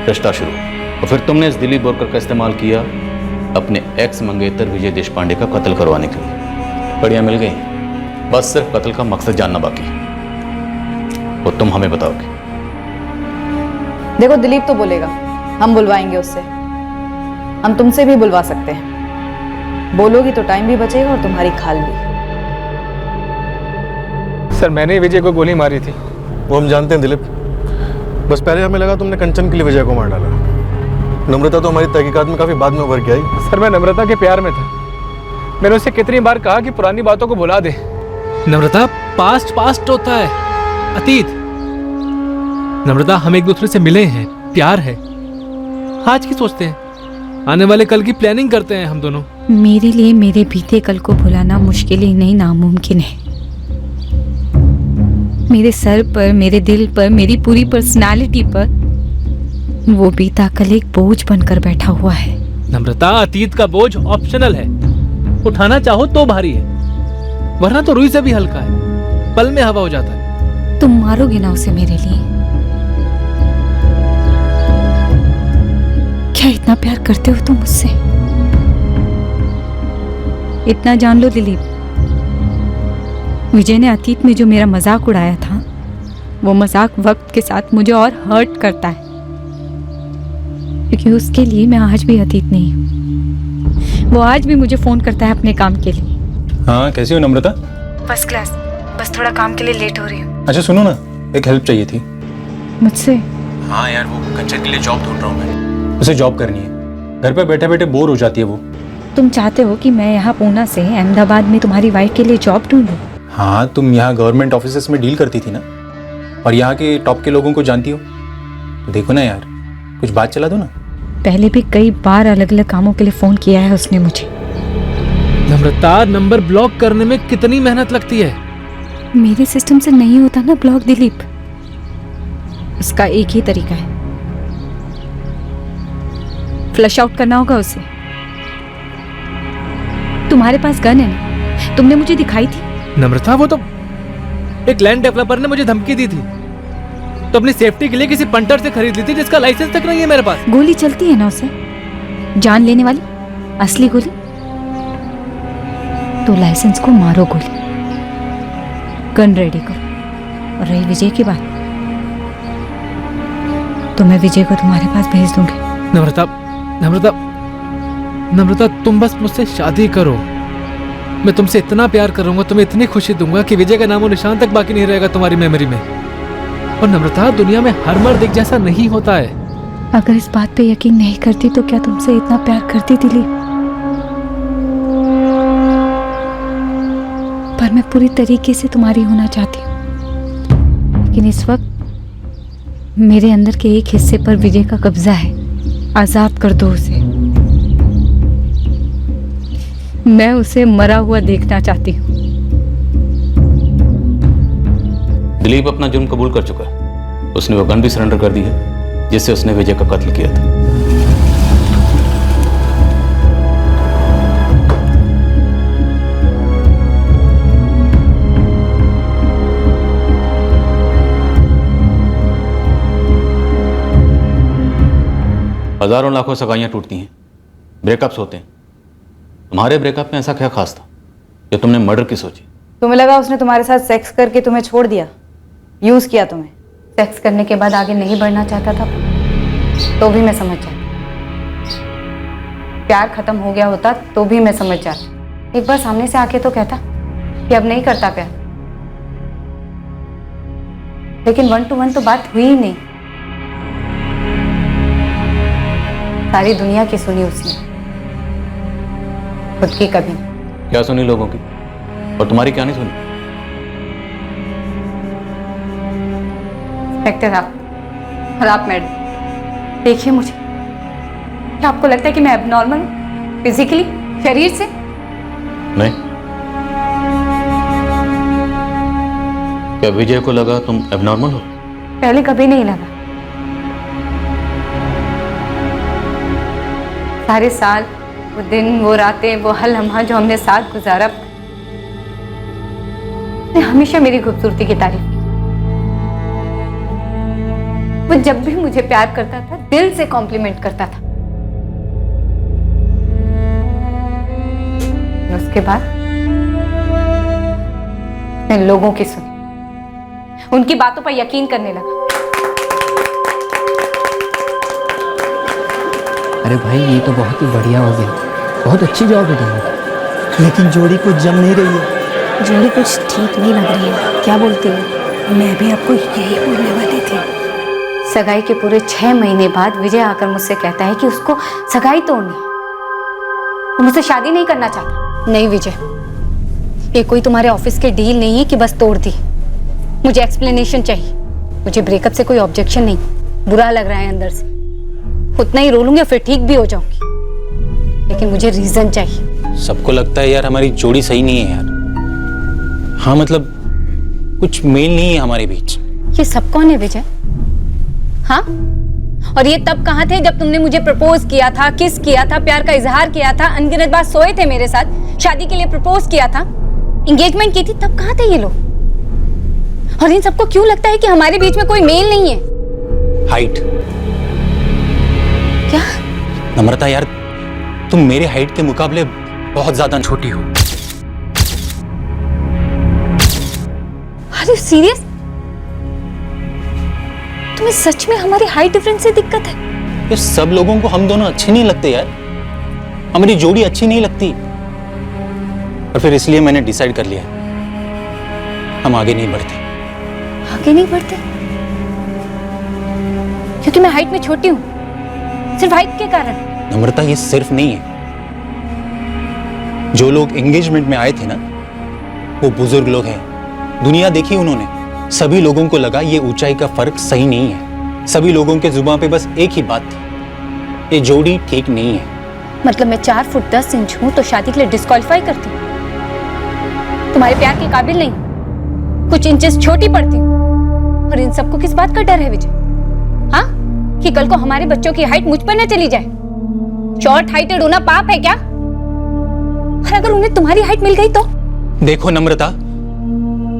रिश्ता शुरू और फिर तुमने इस दिलीप बोरकर का इस्तेमाल किया अपने एक्स मंगेतर विजय देशपांडे का कत्ल करवाने के लिए। बढ़िया मिल गई, बस सिर्फ कत्ल का मकसद जानना बाकी है, वो तुम हमें बताओगे। देखो दिलीप तो बोलेगा, हम बुलवाएंगे उससे, हम तुमसे भी बुलवा सकते हैं। बोलोगी तो टाइम भी बचेगा और तुम्हारी खाल भी। सर मैंने विजय को गोली मारी थी। वो हम जानते हैं दिलीप, बस पहले हमें लगा तुमने कंचन के लिए विजय को मार डाला। नम्रता तो हमारी तहकीकात में काफी बाद में उभर के आई। सर मैं नम्रता के प्यार में था। मैंने उससे कितनी बार कहा कि पुरानी बातों को भुला दे। नम्रता, पास्ट होता है, अतीत। नम्रता, हम एक दूसरे से मिले हैं, प्यार है, आज की सोचते हैं, आने वाले कल की प्लानिंग करते हैं हम दोनों। मेरे लिए मेरे बीते कल को भुलाना मुश्किल ही नहीं, नामुमकिन है। मेरे सर पर, मेरे दिल पर, मेरी पूरी पर्सनालिटी पर वो बीता कल एक बोझ बनकर बैठा हुआ है। नम्रता, अतीत का बोझ ऑप्शनल है, उठाना चाहो तो भारी है, वरना तो रुई से भी हल्का है, पल में हवा हो जाता है। तुम मारोगे ना उसे मेरे लिए? क्या इतना प्यार करते हो तुम मुझसे? इतना जान लो दिलीप, विजय ने अतीत में जो मेरा मजाक उड़ाया था, वो मजाक वक्त के साथ मुझे और हर्ट करता है, क्योंकि उसके लिए मैं आज भी अतीत नहीं हूँ। वो आज भी मुझे फोन करता है अपने काम के लिए। हाँ, कैसी हो नम्रता? फर्स्ट क्लास, बस थोड़ा काम के लिए लेट हो रही हूँ। अच्छा सुनो ना, एक हेल्प चाहिए थी मुझसे? हाँ यार, वो कंचन के लिए जॉब ढूंढ रहा हूँ मैं। उसे जॉब करनी है, घर पे बैठे बैठे बोर हो जाती है वो। तुम चाहते हो कि मैं यहाँ पूना से अहमदाबाद में तुम्हारी वाइफ के लिए जॉब ढूंढूं? हाँ, तुम यहाँ गवर्नमेंट ऑफिसेस में डील करती थी ना, और यहाँ के टॉप के लोगों को जानती हो, तो देखो ना यार, कुछ बात चला दो ना। पहले भी कई बार अलग अलग कामों के लिए फोन किया है उसने मुझे। नम्रता, नंबर ब्लॉक करने में कितनी मेहनत लगती है। मेरे सिस्टम से नहीं होता ना ब्लॉक दिलीप, उसका एक ही तरीका है, फ्लश आउट करना होगा उसे। तुम्हारे पास गन है ना, तुमने मुझे दिखाई थी। नम्रता, वो तो एक लैंड डेवलपर ने मुझे धमकी दी थी, तो अपनी सेफ्टी के लिए किसी पंटर से खरीद ली थी जिसका लाइसेंस तक नहीं है मेरे पास। गोली चलती है ना उसे, जान लेने वाली असली गोली, तो लाइसेंस को मारो गोली, गन रेडी करो। और रही विजय की बात, तो मैं विजय को तुम्हारे पास भेज दूंगी। नम्रता, नम्रता, नम्रता, तुम बस मुझसे शादी करो, मैं तुमसे इतना प्यार करूंगा, तुम्हें इतनी खुशी दूंगा कि विजय का नामो निशान तक बाकी नहीं रहेगा तुम्हारी मेमोरी में। और नम्रता, दुनिया में हर मर्द एक जैसा नहीं होता है। अगर इस बात पे यकीन नहीं करती तो क्या तुमसे इतना प्यार करती दिलीप? पर मैं पूरी तरीके से तुम्हारी होना चाहती हूँ, लेकिन इस वक्त मेरे अंदर के एक हिस्से पर विजय का कब्जा है। आजाद कर दो उसे, मैं उसे मरा हुआ देखना चाहती हूँ। दिलीप अपना जुर्म कबूल कर चुका है, उसने वो गन भी सरेंडर कर दी है जिससे उसने विजय का कत्ल किया था। हजारों लाखों सगाइयां टूटती हैं, ब्रेकअप्स होते हैं। तुम्हारे ब्रेकअप में ऐसा क्या खास था जो तुमने मर्डर की सोची? तुम्हें लगा उसने तुम्हारे साथ सेक्स करके तुम्हें छोड़ दिया, यूज किया तुम्हें? सेक्स करने के बाद आगे नहीं बढ़ना चाहता था तो भी मैं समझ जाती, प्यार खत्म हो गया होता तो भी मैं समझ जाती। एक बार सामने से आके तो कहता कि अब नहीं करता प्यार, लेकिन 1 to 1 तो बात हुई ही नहीं। सारी दुनिया की सुनी उसने, खुद की कभी नहीं। क्या सुनी लोगों की, और तुम्हारी क्या नहीं सुनी? इंस्पेक्टर आप और आप मैडम, देखिए मुझे, क्या आपको लगता है कि मैं एबनॉर्मल हूँ फिजिकली, शरीर से? नहीं। क्या विजय को लगा तुम एबनॉर्मल हो? पहले कभी नहीं लगा, सारे साल, वो दिन, वो रातें, वो हर लम्हा जो हमने साथ गुजारा, उसने हमेशा मेरी खूबसूरती की तारीफ की। वो जब भी मुझे प्यार करता था दिल से कॉम्प्लीमेंट करता था। उसके बाद मैं लोगों की सुनी, उनकी बातों पर यकीन करने लगा। अरे भाई ये तो बहुत ही बढ़िया हो गया, बहुत अच्छी जॉब है तुम्हारी। लेकिन जोड़ी कुछ जम नहीं रही है। जोड़ी कुछ ठीक नहीं लग रही है। क्या बोलती है? मैं भी आपको यही बोलने वाली थी। सगाई के पूरे 6 महीने बाद विजय आकर मुझसे कहता है कि उसको सगाई तोड़नी है, वो मुझसे शादी नहीं करना चाहता। नहीं विजय, ये कोई तुम्हारे ऑफिस के डील नहीं है कि बस तोड़ दी। मुझे एक्सप्लेनेशन चाहिए। मुझे ब्रेकअप से कोई ऑब्जेक्शन नहीं, बुरा लग रहा है अंदर से, उतना ही रो लूंगी और फिर ठीक भी हो जाऊंगी, लेकिन मुझे रीजन चाहिए। सबको लगता है यार हमारी जोड़ी सही नहीं है यार। हाँ मतलब कुछ मेल नहीं है हमारे बीच। ये सब कौन है विजय? हाँ, और ये तब कहाँ थे जब तुमने मुझे प्रपोज किया था, किस किया था, प्यार का इजहार किया था, अनगिनत बार सोए थे मेरे साथ, शादी के लिए प्रपोज किया था, एंगेजमेंट की थी, तब कहाँ थे ये लोग? और इन सबको क्यों लगता है कि हमारे बीच में कोई मेल नहीं है? हाइट। क्या? नम्रता यार, तुम मेरे हाइट के मुकाबले बहुत ज्यादा छोटी हो। Are you serious? तुम्हें सच में हमारी हाइट डिफरेंस से दिक्कत है? ये सब लोगों को हम दोनों अच्छे नहीं लगते यार, हमारी जोड़ी अच्छी नहीं लगती, और फिर इसलिए मैंने डिसाइड कर लिया हम आगे नहीं बढ़ते। आगे नहीं बढ़ते? क्योंकि मैं हाइट में छोटी हूं, सिर्फ हाइट के कारण? नम्रता ये सिर्फ नहीं है, जो लोग एंगेजमेंट में आए थे ना वो बुजुर्ग लोग हैं, दुनिया देखी उन्होंने, सभी लोगों को लगा ये ऊंचाई का फर्क सही नहीं है, सभी लोगों के जुबान पे बस एक ही बात थी, ये जोड़ी ठीक नहीं है। मतलब मैं 4 फुट 10 इंच हूं तो शादी के लिए डिस्क्वालीफाई करती हूँ? तुम्हारे प्यार के काबिल नहीं, कुछ इंचेस छोटी पड़ती हूँ, और इन सबको किस बात का डर है विजय? हाँ, कि कल को हमारे बच्चों की हाइट मुझ पर न चली जाए? शॉर्ट हाइटेड होना पाप है क्या? और अगर उन्हें तुम्हारी हाइट मिल गई तो? देखो नम्रता,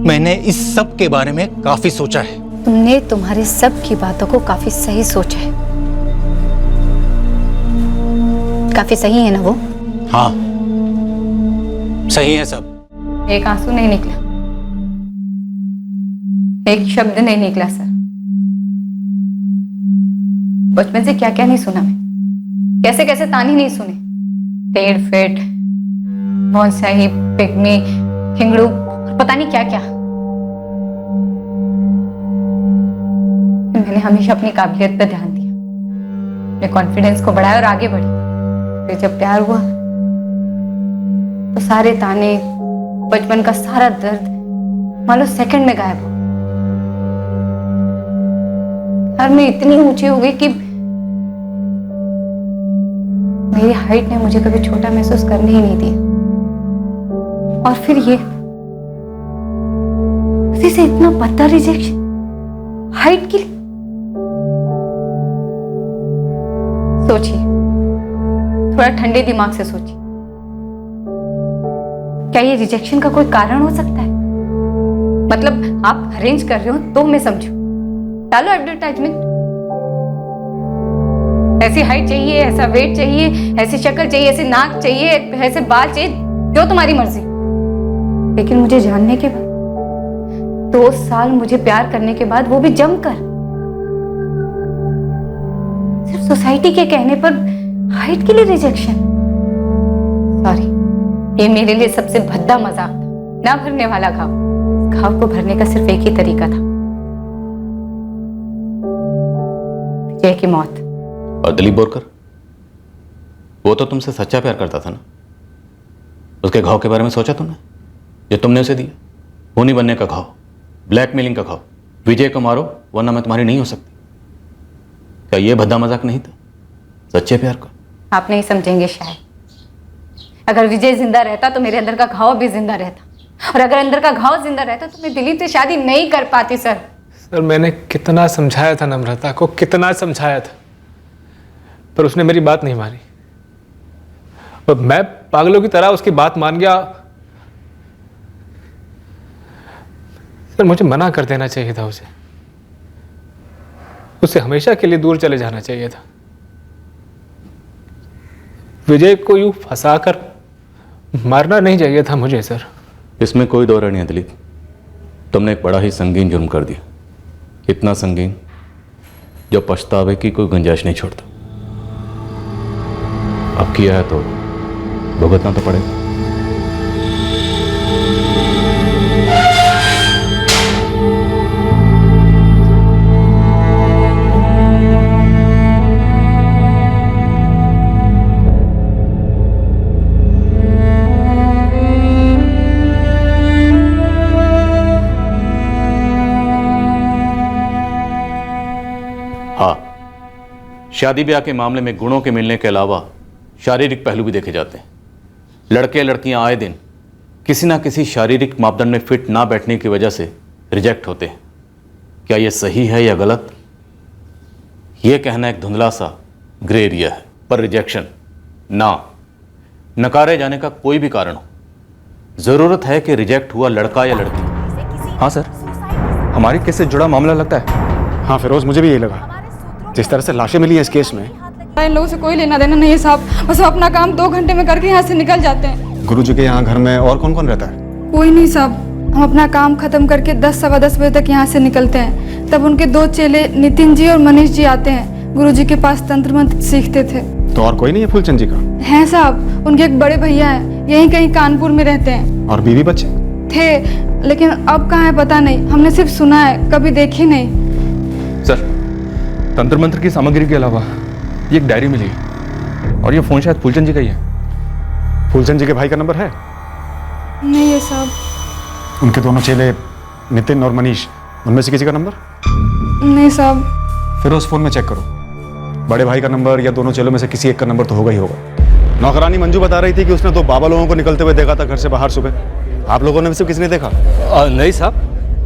मैंने इस सब के बारे में काफी सोचा है। तुमने तुम्हारे सब की बातों को काफी सही सोचा है। काफी सही है ना वो? हाँ सही है सब। एक आंसू नहीं निकला, एक शब्द नहीं निकला सर। बचपन से क्या क्या नहीं सुना मैं, कैसे कैसे ताने नहीं सुने, टेढ़ फेट, बॉन्साई, पिग्मी, खिंगड़ू, पता नहीं क्या क्या। मैंने हमेशा अपनी काबिलियत पर ध्यान दिया, अपने कॉन्फिडेंस को बढ़ाया और आगे बढ़ी। फिर जब प्यार हुआ तो सारे ताने, बचपन का सारा दर्द मान लो सेकंड में गायब हो गया। और मैं इतनी ऊंची हो गई कि मेरी हाइट ने मुझे कभी छोटा महसूस करने ही नहीं दिया। और फिर ये उसी से इतना पत्ता रिजेक्शन हाइट के लिए। सोचिए, थोड़ा ठंडे दिमाग से सोचिए, क्या ये रिजेक्शन का कोई कारण हो सकता है? मतलब आप अरेंज कर रहे हो तो मैं समझू, डालो एडवर्टाइजमेंट, ऐसी हाइट चाहिए, ऐसा वेट चाहिए, ऐसी शक्ल चाहिए, ऐसी नाक चाहिए, ऐसे बाल चाहिए, जो तुम्हारी मर्जी। लेकिन मुझे जानने के बाद, 2 साल मुझे प्यार करने के बाद, वो भी जमकर, सिर्फ सोसाइटी के कहने पर हाइट के लिए रिजेक्शन। सॉरी, ये मेरे लिए सबसे भद्दा मजाक था, ना भरने वाला घाव। घाव को भरने का सिर्फ एक ही तरीका था, विजय की मौत। और दिलीप बोरकर, वो तो तुमसे सच्चा प्यार करता था ना, उसके घाव के बारे में सोचा तुमने जो तुमने उसे दिया? खूनी बनने का घाव, ब्लैकमेलिंग का घाव, विजय को मारो वरना मैं तुम्हारी नहीं हो सकती। क्या ये भद्दा मजाक नहीं था सच्चे प्यार का? आप नहीं समझेंगे शायद। अगर विजय जिंदा रहता तो मेरे अंदर का घाव भी जिंदा रहता, और अगर अंदर का घाव जिंदा रहता तो मैं दिलीप से शादी नहीं कर पाती। सर मैंने कितना समझाया था नम्रता को, कितना समझाया था, पर उसने मेरी बात नहीं मानी। और मैं पागलों की तरह उसकी बात मान गया। सर मुझे मना कर देना चाहिए था उसे। उसे हमेशा के लिए दूर चले जाना चाहिए था। विजय को यूं फंसाकर मारना नहीं चाहिए था मुझे सर। इसमें कोई दो राय नहीं है दिलीप, तुमने एक बड़ा ही संगीन जुर्म कर दिया। इतना संगीन जो पछतावे की कोई गुंजाइश नहीं छोड़ता। अब किया है तो भुगतना तो पड़ेगा। हाँ, शादी ब्याह के मामले में गुणों के मिलने के अलावा शारीरिक पहलू भी देखे जाते हैं। लड़के लड़कियां आए दिन किसी ना किसी शारीरिक मापदंड में फिट ना बैठने की वजह से रिजेक्ट होते हैं। क्या यह सही है या गलत, यह कहना एक धुंधला सा ग्रे एरिया है। पर रिजेक्शन ना नकारे जाने का कोई भी कारण हो, जरूरत है कि रिजेक्ट हुआ लड़का या लड़की। हाँ सर, हमारी केस से जुड़ा मामला लगता है। हाँ फिरोज, मुझे भी यही लगा। जिस तरह से लाशें मिली हैं इस केस में, इन लोगों से कोई लेना देना नहीं है साहब। बस वो अपना काम 2 घंटे में करके यहाँ से निकल जाते हैं। गुरुजी के यहाँ घर में और कौन कौन रहता है? कोई नहीं साहब, हम अपना काम खत्म करके 10 सवा 10 बजे तक यहाँ से निकलते हैं। तब उनके 2 चेले नितिन जी और मनीष जी आते हैं। गुरुजी के पास तंत्र मंत्र सीखते थे। तो और कोई नहीं है फूलचंद जी का? हैं साहब, उनके एक बड़े भैया हैं, यहीं कहीं कानपुर में रहते हैं। और बीवी बच्चे थे, लेकिन अब कहाँ है पता नहीं। हमने सिर्फ सुना है, कभी देखी नहीं। सर, तंत्र मंत्र की सामग्री के अलावा ये एक डायरी मिली है और ये फोन शायद फूलचंद जी का ही है। फूलचंद जी के भाई का नंबर है? नहीं है साहब। उनके दोनों चेले नितिन और मनीष, उनमें से किसी का नंबर? नहीं साहब। फिरोज फोन में चेक करो, बड़े भाई का नंबर या दोनों चेलों में से किसी एक का नंबर तो होगा ही होगा। नौकरानी मंजू बता रही थी कि उसने 2 बाबा लोगों को निकलते हुए देखा था घर से बाहर सुबह। आप लोगों ने भी सिर्फ किसी ने देखा? नहीं साहब,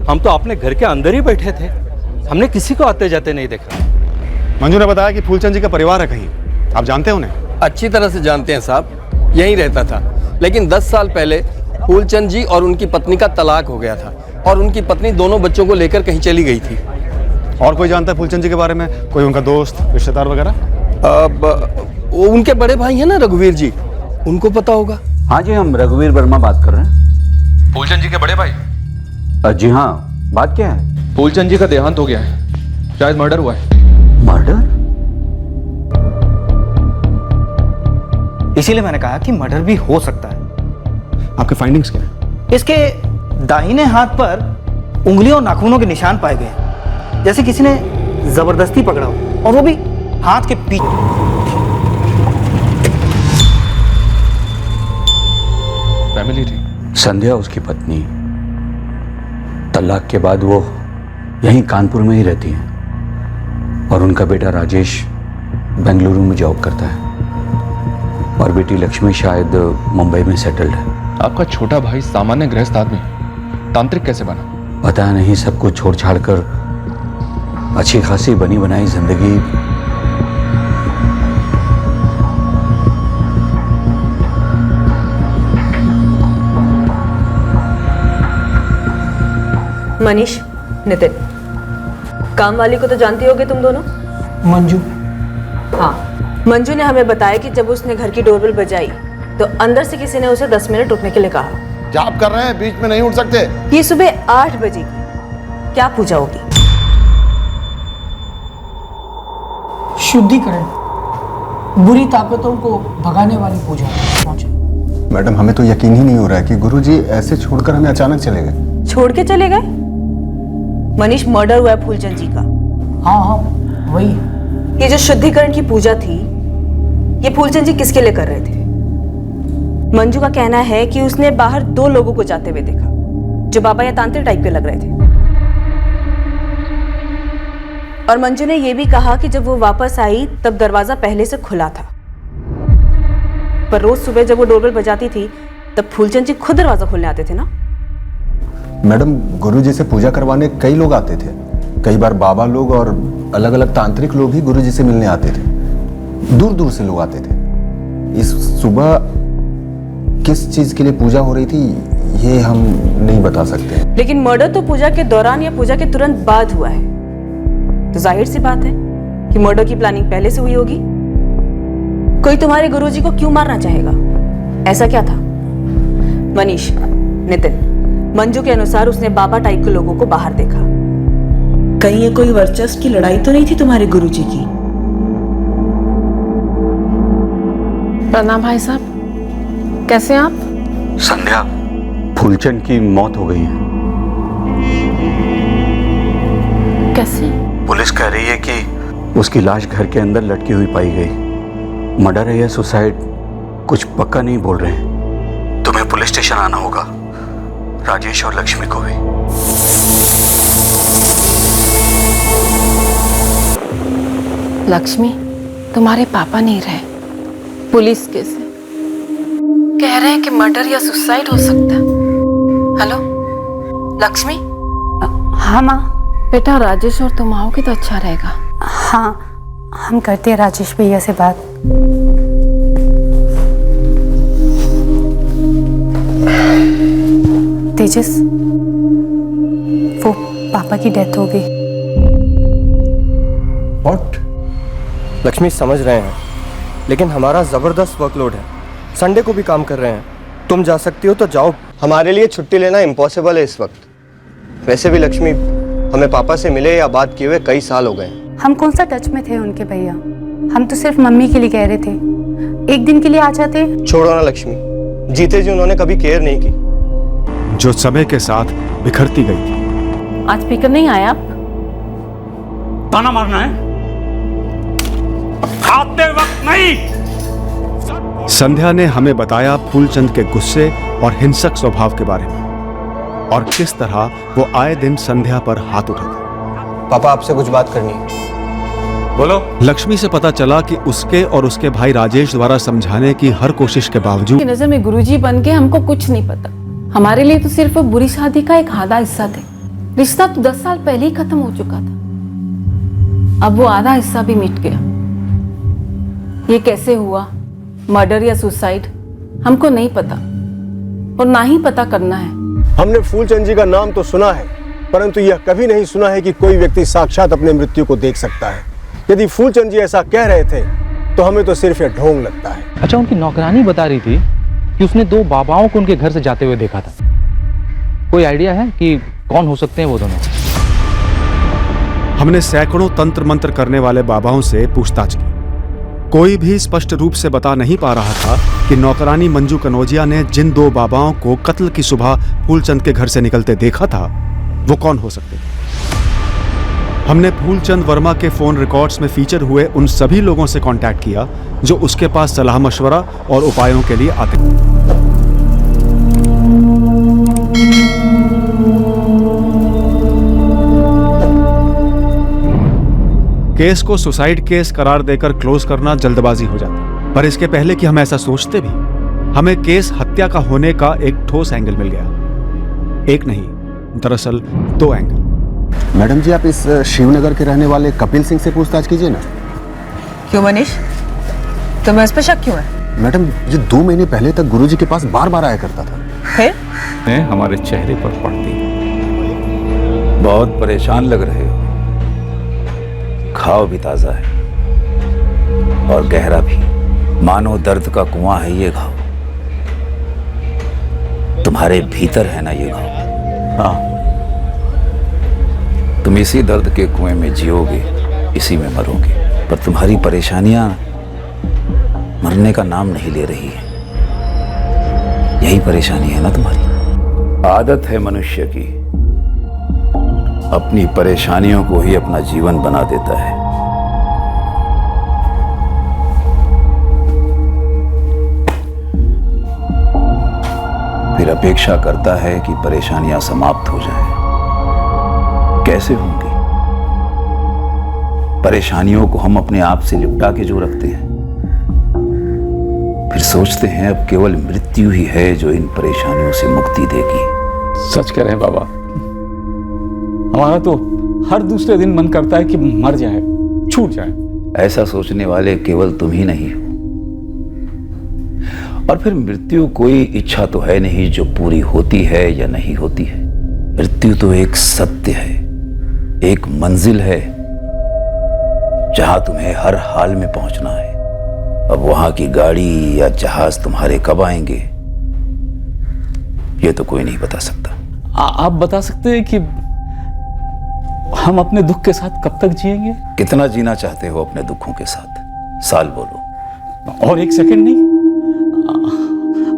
हम तो अपने घर के अंदर ही बैठे थे, हमने किसी को आते जाते नहीं देखा। मंजू ने बताया कि फूलचंद जी का परिवार है कहीं, आप जानते हैं उन्हें? अच्छी तरह से जानते हैं साहब, यहीं रहता था। लेकिन 10 साल पहले फूलचंद जी और उनकी पत्नी का तलाक हो गया था और उनकी पत्नी दोनों बच्चों को लेकर कहीं चली गई थी। और कोई जानता है फूलचंद जी के बारे में? कोई उनका दोस्त, रिश्तेदार वगैरह? उनके बड़े भाई हैं ना रघुवीर जी, उनको पता होगा। हाँ जी, हम रघुवीर वर्मा बात कर रहे हैं। फूलचंद जी के बड़े भाई? जी हाँ, बात क्या है? फूलचंद जी का देहांत हो गया है, शायद मर्डर हुआ है। मर्डर? इसीलिए मैंने कहा कि मर्डर भी हो सकता है। आपके फाइंडिंग्स क्या है? इसके दाहिने हाथ पर उंगलियों और नाखूनों के निशान पाए गए हैं, जैसे किसी ने जबरदस्ती पकड़ा हो, और वो भी हाथ के पीछे। फैमिली थी। संध्या उसकी पत्नी, तलाक के बाद वो यहीं कानपुर में ही रहती है और उनका बेटा राजेश बेंगलुरु में जॉब करता है और बेटी लक्ष्मी शायद मुंबई में सेटल्ड है। आपका छोटा भाई सामान्य गृहस्थ आदमी तांत्रिक कैसे बना? पता नहीं, सब कुछ छोड़ छाड़ कर अच्छी खासी बनी बनाई जिंदगी। मनीष, नितिन, काम वाली को तो जानती होगे तुम दोनों? मंजू? हाँ, मंजू ने हमें बताया कि जब उसने घर की डोरबेल बजाई तो अंदर से किसी ने उसे 10 मिनट रुकने के लिए कहा। जाप कर रहे हैं, बीच में नहीं उठ सकते। ये सुबह 8 बजे की क्या पूजा होगी? शुद्धिकरण, बुरी ताकतों को भगाने वाली पूजा। मैडम, हमें तो यकीन ही नहीं हो रहा है कि गुरुजी ऐसे छोड़कर हमें अचानक चले गए। छोड़ के चले गए? मनीष, मर्डर हुआ है फूलचंद जी का। हाँ हाँ, वही। ये जो शुद्धिकरण की पूजा थी, ये फूलचंद जी किसके लिए कर रहे थे? मंजू का कहना है कि उसने बाहर 2 लोगों को जाते हुए देखा जो बाबा या तांत्रिक टाइप के लग रहे थे। और मंजू ने यह भी कहा कि जब वो वापस आई तब दरवाजा पहले से खुला था, पर रोज सुबह जब वो डोरबेल बजाती थी तब फूलचंद जी खुद दरवाजा खोलने आते थे ना। मैडम, गुरुजी से पूजा करवाने कई लोग आते थे। कई बार बाबा लोग और अलग अलग तांत्रिक लोग ही गुरुजी से मिलने आते थे। दूर दूर से लोग आते थे। इस सुबह किस चीज के लिए पूजा हो रही थी ये हम नहीं बता सकते। लेकिन मर्डर तो पूजा के दौरान या पूजा के तुरंत बाद हुआ है, तो जाहिर सी बात है कि मर्डर की प्लानिंग पहले से हुई होगी। कोई तुम्हारे गुरुजी को क्यों मारना चाहेगा? ऐसा क्या था? मनीष, नितिन, मंजू के अनुसार उसने बाबा टाइप के लोगों को बाहर देखा। कहीं ये कोई वर्चस्व की लड़ाई तो नहीं थी तुम्हारे गुरुजी की? प्रणाम भाई साहब, कैसे हैं आप? संध्या, फूलचंद की मौत हो गई है। कैसे? पुलिस कह रही है कि उसकी लाश घर के अंदर लटकी हुई पाई गई। मर्डर है या सुसाइड कुछ पक्का नहीं बोल रहे हैं। तुम्हें पुलिस स्टेशन आना होगा, राजेश और लक्ष्मी को भी। लक्ष्मी, तुम्हारे पापा नहीं रहे, पुलिस केस है, कह रहे हैं कि मर्डर या सुसाइड हो सकता है। हेलो लक्ष्मी। हाँ माँ। बेटा राजेश और तुम आओगे तो अच्छा रहेगा। हाँ, हम करते हैं राजेश भैया से बात। तेजस, वो पापा की डेथ हो गई। व्हाट? लक्ष्मी, समझ रहे हैं, लेकिन हमारा जबरदस्त वर्कलोड है, संडे को भी काम कर रहे हैं। तुम जा सकती हो तो जाओ। हमारे लिए छुट्टी लेना इम्पॉसिबल है इस वक्त। वैसे भी लक्ष्मी, हमें पापा से मिले या बात किए हुए कई साल हो गए। हम कौन सा टच में थे उनके भैया, हम तो सिर्फ मम्मी के लिए कह रहे थे, एक दिन के लिए आ जाते। छोड़ो ना लक्ष्मी, जीते जी उन्होंने कभी केयर नहीं की, जो समय के साथ बिखरती गई थी। आज स्पीकर नहीं आया आप? ताना मारना है? खाते वक्त नहीं। संध्या ने हमें बताया फूलचंद के गुस्से और हिंसक स्वभाव के बारे में और किस तरह वो आए दिन संध्या पर हाथ उठाता। पापा, आपसे कुछ बात करनी है। बोलो। लक्ष्मी से पता चला कि उसके और उसके भाई राजेश द्वारा समझाने की हर कोशिश के बावजूद नजर में गुरुजी बन के हमको कुछ नहीं पता। हमारे लिए तो सिर्फ बुरी शादी का एक आधा हिस्सा थे। रिश्ता तो 10 साल पहले ही खत्म हो चुका था, अब वो आधा हिस्सा भी मिट गया। ये कैसे हुआ, मर्डर या सुसाइड, हमको नहीं पता और ना ही पता करना है। हमने फूलचंद जी का नाम तो सुना है, परंतु यह कभी नहीं सुना है कि कोई व्यक्ति साक्षात अपने मृत्यु को देख सकता है। यदि फूलचंद जी ऐसा कह रहे थे तो हमें तो सिर्फ यह ढोंग लगता है। अच्छा, उनकी नौकरानी बता रही थी कि उसने 2 बाबाओं को उनके घर से जाते हुए देखा था। कोई आइडिया है कि कौन हो सकते हैं वो दोनों? हमने सैकड़ों तंत्र मंत्र करने वाले बाबाओं से पूछताछ की, कोई भी स्पष्ट रूप से बता नहीं पा रहा था कि नौकरानी मंजू कनौजिया ने जिन 2 बाबाओं को कत्ल की सुबह फूलचंद के घर से निकलते देखा था वो कौन हो सकते थे। हमने फूलचंद वर्मा के फोन रिकॉर्ड्स में फीचर हुए उन सभी लोगों से कांटेक्ट किया जो उसके पास सलाह मशवरा और उपायों के लिए आते थे। केस को सुसाइड केस करार देकर क्लोज करना जल्दबाजी हो जाती, पर इसके पहले कि हम ऐसा सोचते भी, हमें केस हत्या का होने का एक ठोस एंगल मिल गया। एक नहीं, दरअसल 2 एंगल। मैडम जी, आप इस शिवनगर के रहने वाले कपिल सिंह से पूछताछ कीजिए ना। क्यों मनीष, तुम्हें उस पर शक क्यों है? मैडम, ये 2 महीने पहले तक गुरुजी के पास बार बार आया करता था। फिर? हमारे चेहरे पर पड़ती, बहुत परेशान लग रहे हो। घाव भी ताजा है और गहरा भी, मानो दर्द का कुआं है ये घाव। तुम्हारे भीतर है ना ये घाव? हाँ, तुम इसी दर्द के कुएं में जियोगे, इसी में मरोगे, पर तुम्हारी परेशानियां मरने का नाम नहीं ले रही है। यही परेशानी है ना तुम्हारी। आदत है मनुष्य की, अपनी परेशानियों को ही अपना जीवन बना देता है। फिर अपेक्षा करता है कि परेशानियां समाप्त हो जाएं। कैसे होंगी? परेशानियों को हम अपने आप से लिपटा के जो रखते हैं, फिर सोचते हैं अब केवल मृत्यु ही है जो इन परेशानियों से मुक्ति देगी। सच कह रहे हैं बाबा, हमारा तो हर दूसरे दिन मन करता है कि मर जाए, छूट जाए। ऐसा सोचने वाले केवल तुम ही नहीं हो, और फिर मृत्यु कोई इच्छा तो है नहीं जो पूरी होती है या नहीं होती है। मृत्यु तो एक सत्य है, एक मंजिल है जहां तुम्हें हर हाल में पहुंचना है। अब वहां की गाड़ी या जहाज तुम्हारे कब आएंगे ये तो कोई नहीं बता सकता। आप बता सकते हैं कि हम अपने दुख के साथ कब तक जिएंगे? कितना जीना चाहते हो अपने दुखों के साथ? साल बोलो। और एक सेकंड नहीं,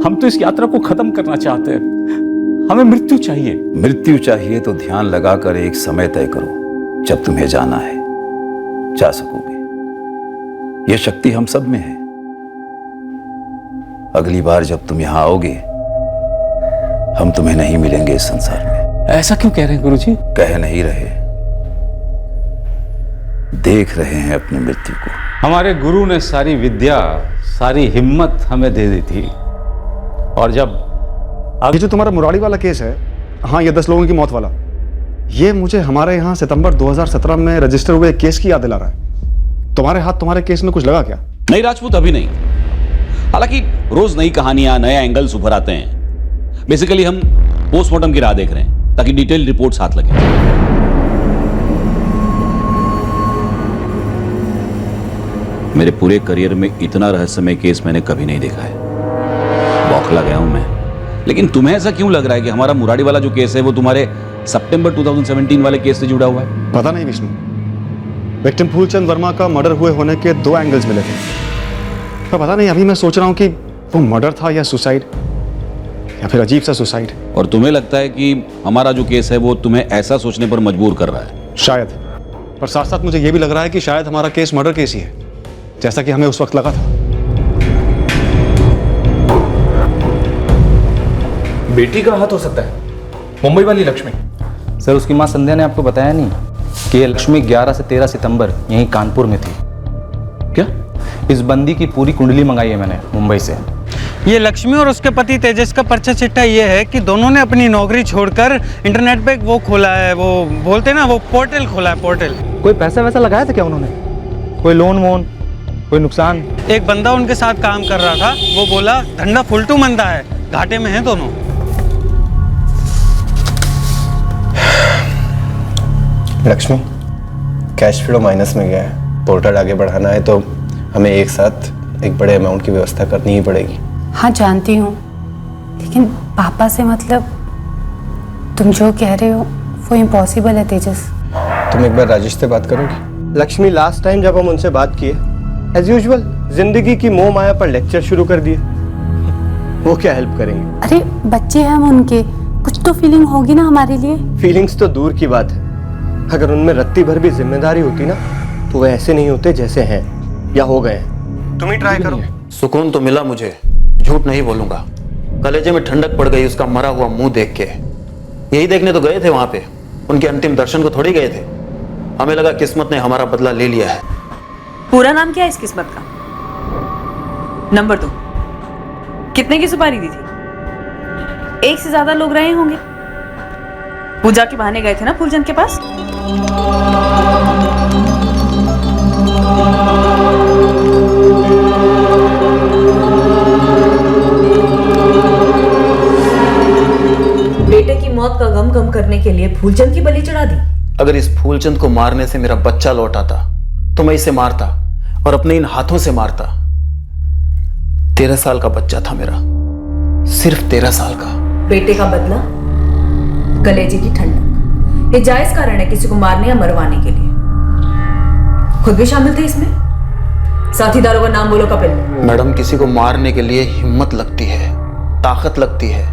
हम तो इस यात्रा को खत्म करना चाहते हैं। हमें मृत्यु चाहिए। मृत्यु चाहिए तो ध्यान लगाकर एक समय तय करो जब तुम्हें जाना है, जा सकोगे। यह शक्ति हम सब में है। अगली बार जब तुम यहां आओगे हम तुम्हें नहीं मिलेंगे इस संसार में। ऐसा क्यों कह रहे हैं गुरुजी? कह नहीं रहे, देख रहे हैं अपनी मृत्यु को। हमारे गुरु ने सारी विद्या, सारी हिम्मत हमें दे दी थी, और जब ये जो तुम्हारा मुरारी वाला केस है, हाँ, ये 10 लोगों की मौत वाला, ये मुझे हमारे यहाँ सितंबर 2017 में रजिस्टर हुए केस की याद दिला रहा है। तुम्हारे हाथ तुम्हारे केस में कुछ लगा क्या? नहीं राजपूत, अभी नहीं। हालांकि रोज नई कहानियां, नए एंगल्स उभर आते हैं। बेसिकली हम पोस्टमार्टम की राह देख रहे हैं ताकि डिटेल रिपोर्ट साथ लगे। मेरे पूरे करियर में इतना रहस्यमय केस मैंने कभी नहीं देखा है। बौखला गया हूं मैं। लेकिन तुम्हें ऐसा क्यों लग रहा है कि हमारा मुरारी वाला जो केस है वो तुम्हारे सितंबर 2017 वाले केस से जुड़ा हुआ है? पता नहीं विष्णु, विक्टिम फूलचंद वर्मा का मर्डर हुए होने के 2 एंगल्स मिले थे, पर पता नहीं, अभी मैं सोच रहा हूं कि वो मर्डर था या सुसाइड, या फिर अजीब सा सुसाइड। और तुम्हें लगता है कि हमारा जो केस है वो तुम्हें ऐसा सोचने पर मजबूर कर रहा है? शायद, पर साथ साथ मुझे यह भी लग रहा है कि शायद हमारा केस मर्डर केस ही है, जैसा कि हमें उस वक्त लगा था। बेटी का हाथ हो सकता है, मुंबई वाली लक्ष्मी। सर, उसकी मां संध्या ने आपको बताया नहीं कि ये लक्ष्मी 11 से 13 सितंबर यहीं कानपुर में थी? क्या? इस बंदी की पूरी कुंडली मंगाई है मैंने मुंबई से। ये लक्ष्मी और उसके पति तेजस का पर्चा चिट्ठा ये है कि दोनों ने अपनी नौकरी छोड़कर इंटरनेट पे वो खोला है, वो बोलते ना, वो पोर्टल खोला है, पोर्टल। कोई पैसा वैसा लगाया था क्या उन्होंने? कोई लोन वोन, कोई नुकसान? एक बंदा उनके साथ काम कर रहा था, वो बोला धंधा फुलटू मंदा है, घाटे में है दोनों। लक्ष्मी, कैश फ्लो माइनस में गया है। पोर्टल आगे बढ़ाना है तो हमें एक साथ एक बड़े अमाउंट की व्यवस्था करनी ही पड़ेगी। हाँ जानती हूँ, लेकिन पापा से मतलब तुम जो कह रहे हो वो इम्पॉसिबल है तेजस। तुम एक बार राजेश से बात करोगी? लक्ष्मी, लास्ट टाइम जब हम उनसे बात किए, एज यूजुअल जिंदगी की मोह माया पर लेक्चर शुरू कर दिए। वो क्या हेल्प करेंगे? अरे बच्चे हैं हम उनके, कुछ तो फीलिंग होगी ना हमारे लिए। फीलिंग्स तो दूर की बात है, अगर उनमें रत्ती भर भी जिम्मेदारी होती ना तो वो ऐसे नहीं होते जैसे हैं या हो गए हैं। तुम ही ट्राई करो। सुकून तो मिला मुझे, झूठ नहीं बोलूंगा। कलेजे में ठंडक पड़ गई उसका मरा हुआ मुंह देख के। यही देखने तो गए थे वहां पे, उनके अंतिम दर्शन को थोड़ी गए थे। हमें लगा किस्मत ने हमारा बदला ले लिया है। पूरा नाम क्या है इस किस्मत का? नंबर 2, कितने की सुपारी दी थी? एक से ज्यादा लोग रहे होंगे। पूजा के बहाने गए थे ना फूलचंद के पास? बेटे की मौत का गम कम करने के लिए फूलचंद की बलि चढ़ा दी। अगर इस फूलचंद को मारने से मेरा बच्चा लौट आता तो मैं इसे मारता और अपने इन हाथों से मारता। 13 साल का बच्चा था मेरा, सिर्फ 13 साल का। बेटे का बदला, कलेजे की ठंडक, ये जायज कारण है किसी को मारने या मरवाने के लिए। खुद भी शामिल थे इसमें? साथीदारों का नाम बोलो कपिल। मैडम, किसी को मारने के लिए हिम्मत लगती है, ताकत लगती है,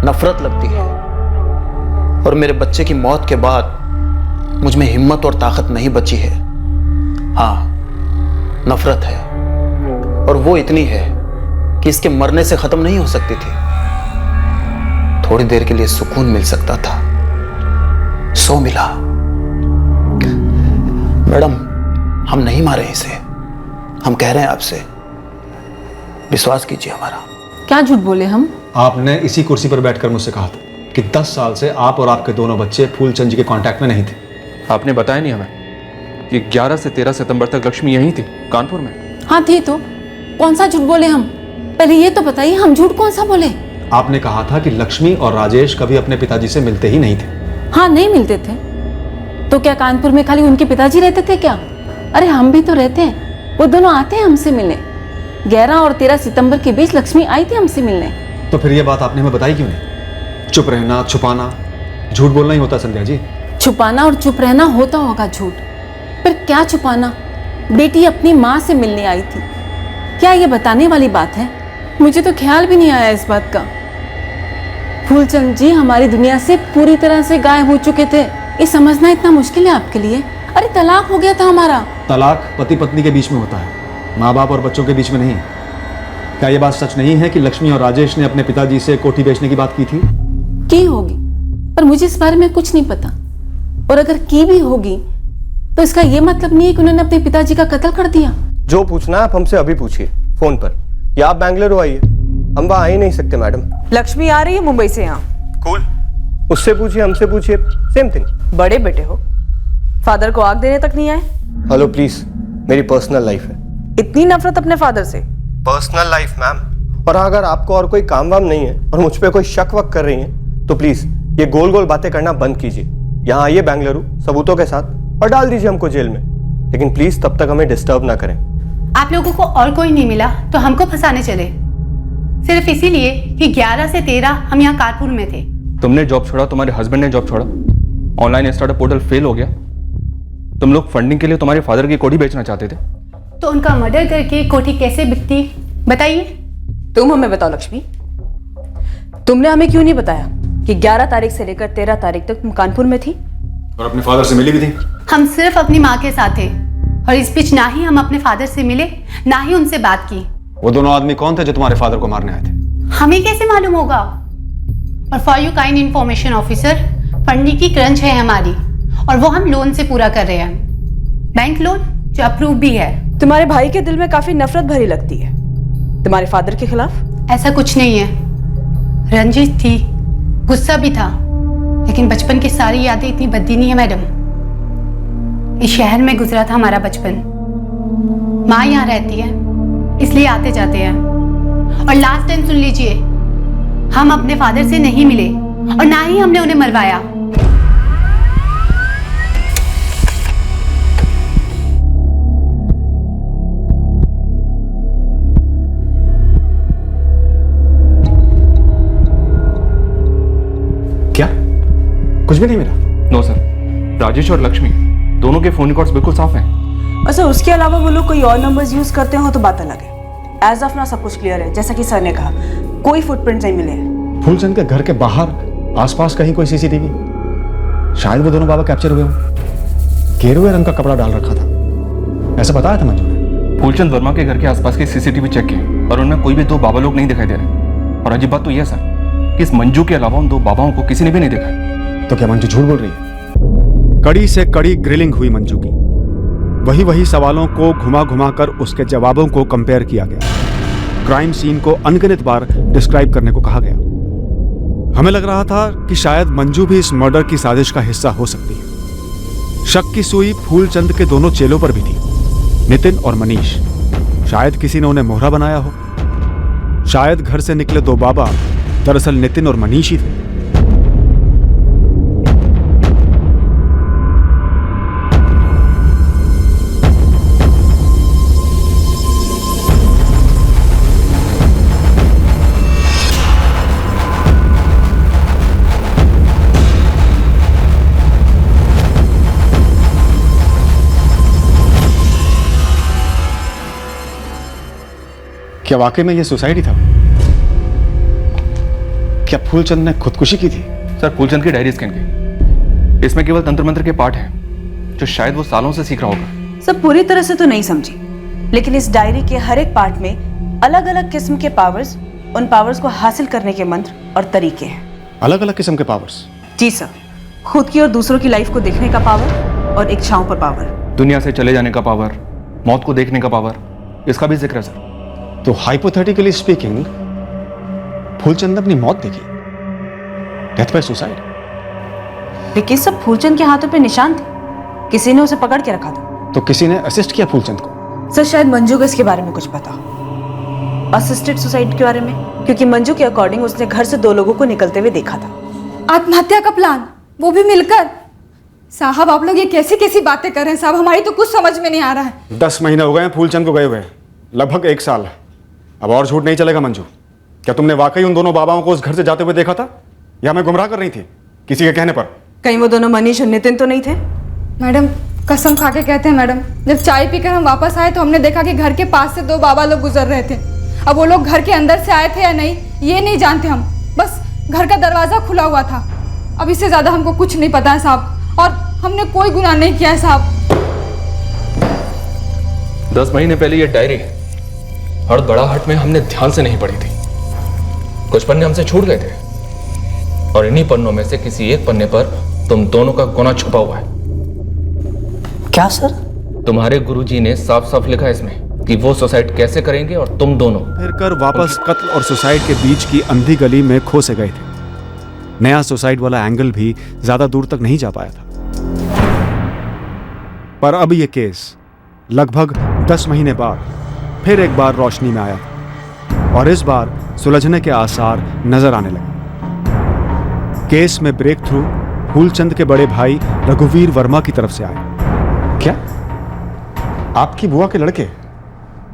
नफरत लगती है। और मेरे बच्चे की मौत के बाद मुझ में हिम्मत और ताकत नहीं बची है। हाँ, नफरत है, और वो इतनी है कि इसके मरने से खत्म नहीं हो सकती थी। थोड़ी देर के लिए सुकून मिल सकता था, सो मिला। मैडम, हम नहीं मारे इसे, हम कह रहे हैं आपसे, विश्वास कीजिए हमारा। क्या झूठ बोले हम? आपने इसी कुर्सी पर बैठकर मुझसे कहा था कि 10 साल से आप और आपके दोनों बच्चे फूलचंद जी के कांटेक्ट में नहीं थे। आपने बताया नहीं हमें कि 11 से 13 सितंबर तक लक्ष्मी यहीं थी, कानपुर में। हाँ थी तो, कौन सा झूठ बोले हम? पहले ये तो बताइए हम झूठ कौन सा बोले? आपने कहा था कि लक्ष्मी और राजेश कभी अपने पिताजी से मिलते ही नहीं थे। हाँ, नहीं मिलते थे। तो क्या कानपुर में खाली उनके पिताजी रहते थे क्या? अरे हम भी तो रहते हैं, वो दोनों आते हैं हमसे मिलने। 11 और 13 सितंबर के बीच लक्ष्मी आई थी हमसे मिलने। तो फिर ये बात आपने हमें बताई क्यों नहीं? चुप रहना, छुपाना, झूठ बोलना ही होता संध्या जी। छुपाना और चुप रहना होता होगा झूठ, पर क्या छुपाना? बेटी अपनी माँ से मिलने आई थी, क्या ये बताने वाली बात है? मुझे तो ख्याल भी नहीं आया इस बात का। फूलचंद जी हमारी दुनिया से पूरी तरह से गायब हो चुके थे, ये समझना इतना मुश्किल है आपके लिए? अरे तलाक हो गया था हमारा। तलाक पति पत्नी के बीच में होता है, माँ बाप और बच्चों के बीच में नहीं। क्या ये बात सच नहीं है कि लक्ष्मी और राजेश ने अपने पिताजी से कोठी बेचने की बात की थी? की होगी, पर मुझे इस बारे में कुछ नहीं पता। और अगर की भी होगी तो इसका ये मतलब नहीं है कि उन्होंने अपने पिताजी का कत्ल कर दिया। जो पूछना है आप हमसे अभी पूछिए फोन पर, या आप बेंगलुरु आइए, हम वहां आ ही नहीं सकते मैडम। लक्ष्मी आ रही है मुंबई से यहाँ। कूल, उससे पूछिए, हमसे पूछिए, सेम थिंग। बड़े बेटे हो, फादर को आग देने तक नहीं आए। हेलो प्लीज, मेरी पर्सनल लाइफ है। इतनी नफरत अपने फादर से? Personal life ma'am. और अगर आपको और कोई काम वाम नहीं है और मुझ पे कोई शक वक कर रही है तो प्लीज ये गोल गोल बातें करना बंद कीजिए। यहाँ आइए बेंगलुरु सबूतों के साथ और डाल दीजिए हमको जेल में, लेकिन प्लीज तब तक हमें डिस्टर्ब ना करें। आप लोगों को और कोई नहीं मिला तो हमको फंसाने चले, सिर्फ इसीलिए कि 11 से 13 हम यहाँ कानपुर में थे। तुमने जॉब छोड़ा, तुम्हारे हस्बैंड ने जॉब छोड़ा, ऑनलाइन स्टार्टअप पोर्टल फेल हो गया, तुम लोग फंडिंग के लिए तुम्हारे फादर की कोठी बेचना चाहते थे। तो उनका मर्डर करके कोठी कैसे बिकती बताइए? तुम हमें बताओ लक्ष्मी, तुमने हमें क्यों नहीं बताया कि 11 तारीख से लेकर 13 तारीख तक तुम कानपुर में थी और अपने फादर से मिली भी थी? हम सिर्फ अपनी माँ के साथ थे और इस बीच ना ही हम अपने फादर से मिले ना ही उनसे बात की। वो दोनों आदमी कौन थे जो तुम्हारे फादर को मारने आए थे? हमें कैसे मालूम होगा? और for you kind information officer, funding की क्रंच है हमारी और वो हम लोन से पूरा कर रहे हैं, बैंक लोन जो अप्रूव भी है। तुम्हारे भाई के दिल में काफी नफरत भरी लगती है तुम्हारे फादर के खिलाफ। ऐसा कुछ नहीं है, रंजिश थी, गुस्सा भी था, लेकिन बचपन की सारी यादें इतनी बददी नहीं है मैडम। इस शहर में गुजरा था हमारा बचपन, माँ यहाँ रहती है इसलिए आते जाते हैं। और लास्ट टाइम सुन लीजिए, हम अपने फादर से नहीं मिले और ना ही हमने उन्हें मरवाया। क्या कुछ भी नहीं मिला? नो सर, राजेश और लक्ष्मी दोनों के फोन रिकॉर्ड्स बिल्कुल साफ हैं। और सर उसके अलावा वो लोग कोई और नंबर्स यूज करते हो तो बात अलग है। एज ऑफ ना सब कुछ क्लियर है, जैसा कि सर ने कहा, कोई फुटप्रिंट्स नहीं मिले हैं। फूलचंद के घर के बाहर आसपास कहीं कोई सीसीटीवी? शायद वो दोनों बाबा कैप्चर हुए हों। गेरुए रंग का कपड़ा डाल रखा था, ऐसा बताया था मंजू ने। फूलचंद वर्मा के घर के आसपास के सीसीटीवी चेक किए और उनमें कोई भी 2 बाबा लोग नहीं दिखाई दे रहे। और अजीब बात तो यह है सर कि इस मंजू के अलावा उन 2 बाबाओं को किसी ने भी नहीं देखा। तो क्या मंजू झूठ बोल रही है? कड़ी से कड़ी ग्रिलिंग हुई मंजू की। वही सवालों को घुमा घुमा कर उसके जवाबों को कंपेयर किया गया। क्राइम सीन को अनगिनत बार डिस्क्राइब करने को कहा गया। हमें लग रहा था कि शायद मंजू भी इस मर्डर की साजिश का हिस्सा हो सकती है। शक की सुई फूलचंद के दोनों चेलों पर भी थी, नितिन और मनीष। शायद किसी ने उन्हें मोहरा बनाया हो। शायद घर से निकले 2 बाबा दरअसल नितिन और मनीष ही थे। क्या वाकई में ये सुसाइड ही था? क्या फूलचंद ने खुदकुशी की थी? सर फूलचंद की डायरी स्कैन की, इसमें केवल तंत्र मंत्र के पार्ट हैं जो शायद वो सालों से सीख रहा होगा। सब पूरी तरह से तो नहीं समझी, लेकिन इस डायरी के हर एक पार्ट में अलग अलग किस्म के पावर्स, उन पावर्स को हासिल करने के मंत्र और तरीके हैं। अलग अलग किस्म के पावर्स? जी सर, खुद की और दूसरों की लाइफ को देखने का पावर और इच्छाओं पर पावर, दुनिया से चले जाने का पावर, मौत को देखने का पावर, इसका भी जिक्र है सर। तो हाइपोथेटिकली स्पीकिंग फूलचंद ने अपनी मौत देखी, डेथ बाय सुसाइड। लेकिन सब फूलचंद के हाथों पे निशान थे, किसी ने उसे पकड़ के रखा था। तो किसी ने असिस्ट किया फूलचंद को? सर शायद मंजू को इसके बारे में कुछ पता। असिस्टेड सुसाइड के बारे में? क्योंकि मंजू के अकॉर्डिंग उसने घर से 2 लोगों को निकलते हुए देखा था। आत्महत्या का प्लान, वो भी मिलकर? साहब आप लोग ये कैसी कैसी बातें कर रहे हैं साहब, हमारी तो कुछ समझ में नहीं आ रहा है। 10 महीने हो गए हैं फूलचंद को गए हुए, लगभग 1 साल। अब और झूठ नहीं चलेगा मंजू। क्या तुमने वाकई उन दोनों बाबाओं को उस घर से जाते हुए देखा था, या मैं गुमराह कर रही थी किसी के कहने पर? कहीं वो दोनों मनीष और नितिन तो नहीं थे? मैडम कसम खा के कहते हैं मैडम, जब चाय पीकर हम वापस आए तो हमने देखा कि घर के पास से 2 बाबा लोग गुजर रहे थे। अब वो लोग घर के अंदर से आए थे या नहीं ये नहीं जानते हम, बस घर का दरवाजा खुला हुआ था। अब इससे ज्यादा हमको कुछ नहीं पता है साहब, और हमने कोई गुनाह नहीं किया है साहब। 10 महीने पहले ये डायरी हड़बड़ाहट में हमने ध्यान से नहीं पढ़ी थी। कुछ पन्ने हमसे छूट गए थे और इन्हीं पन्नों में से किसी एक पन्ने पर तुम दोनों का गुनाह छुपा हुआ है। क्या सर? तुम्हारे गुरुजी ने साफ साफ लिखा है इसमें कि वो सुसाइड कैसे करेंगे और तुम दोनों फिर कर वापस कत्ल और सुसाइड के बीच की अंधी गली में खो से गए थे। नया सुसाइड वाला एंगल भी ज्यादा दूर तक नहीं जा पाया था। पर अब यह केस लगभग 10 महीने बाद फिर एक बार रोशनी में आया और इस बार सुलझने के आसार नजर आने लगे। केस में ब्रेक थ्रू फूलचंद के बड़े भाई रघुवीर वर्मा की तरफ से आए। क्या आपकी बुआ के लड़के?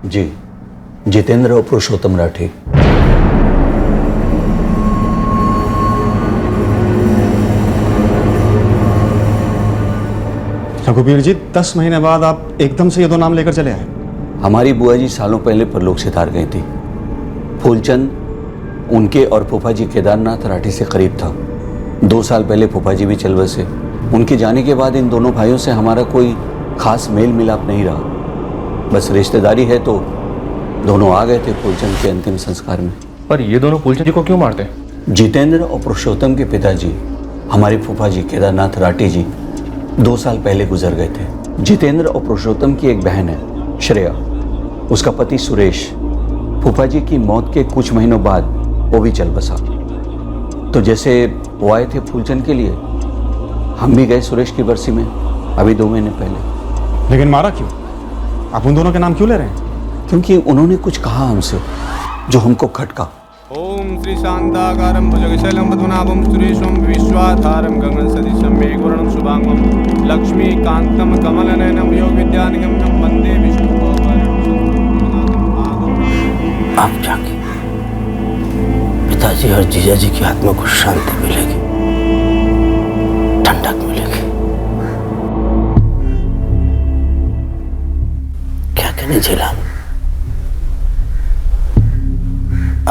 जी, जितेंद्र और पुरुषोत्तम राठी। रघुवीर जी, 10 महीने बाद आप एकदम से ये 2 नाम लेकर चले आए? हमारी बुआ जी सालों पहले परलोक से तार गई थी। फूलचंद उनके और फूफा जी केदारनाथ राठी से करीब था। 2 साल पहले फूफा जी भी चल बसे। उनके जाने के बाद इन दोनों भाइयों से हमारा कोई खास मेल मिलाप नहीं रहा। बस रिश्तेदारी है तो दोनों आ गए थे फूलचंद के अंतिम संस्कार में। पर ये दोनों फूलचंद जी को क्यों मारते? जितेंद्र और पुरुषोत्तम के पिताजी हमारे फूफा जी केदारनाथ राठी जी 2 साल पहले गुजर गए थे। जितेंद्र और पुरुषोत्तम की एक बहन है श्रेया, उसका पति सुरेश फूफा जी की मौत के कुछ महीनों बाद वो भी चल बसा। तो जैसे वो आए थे फूलचंद के लिए, हम भी गए सुरेश की बरसी में अभी 2 महीने पहले। लेकिन मारा क्यों? आप उन दोनों के नाम क्यों ले रहे हैं? क्योंकि उन्होंने कुछ कहा हमसे जो हमको खटका। ओम श्री शांताकारं भुजगशैलं पद्मनाभं सुरेशं विश्वाधारं गगन सदृशं मेघवर्णं शुभांगं लक्ष्मीकान्तं कमलनयनं योग विद्यानिगम्यं वन्दे विष्णुभवनं। आप जाके पिताजी और जीजाजी की आत्मा को शांति मिलेगी, ठंडक मिलेगी। क्या कहने झेला,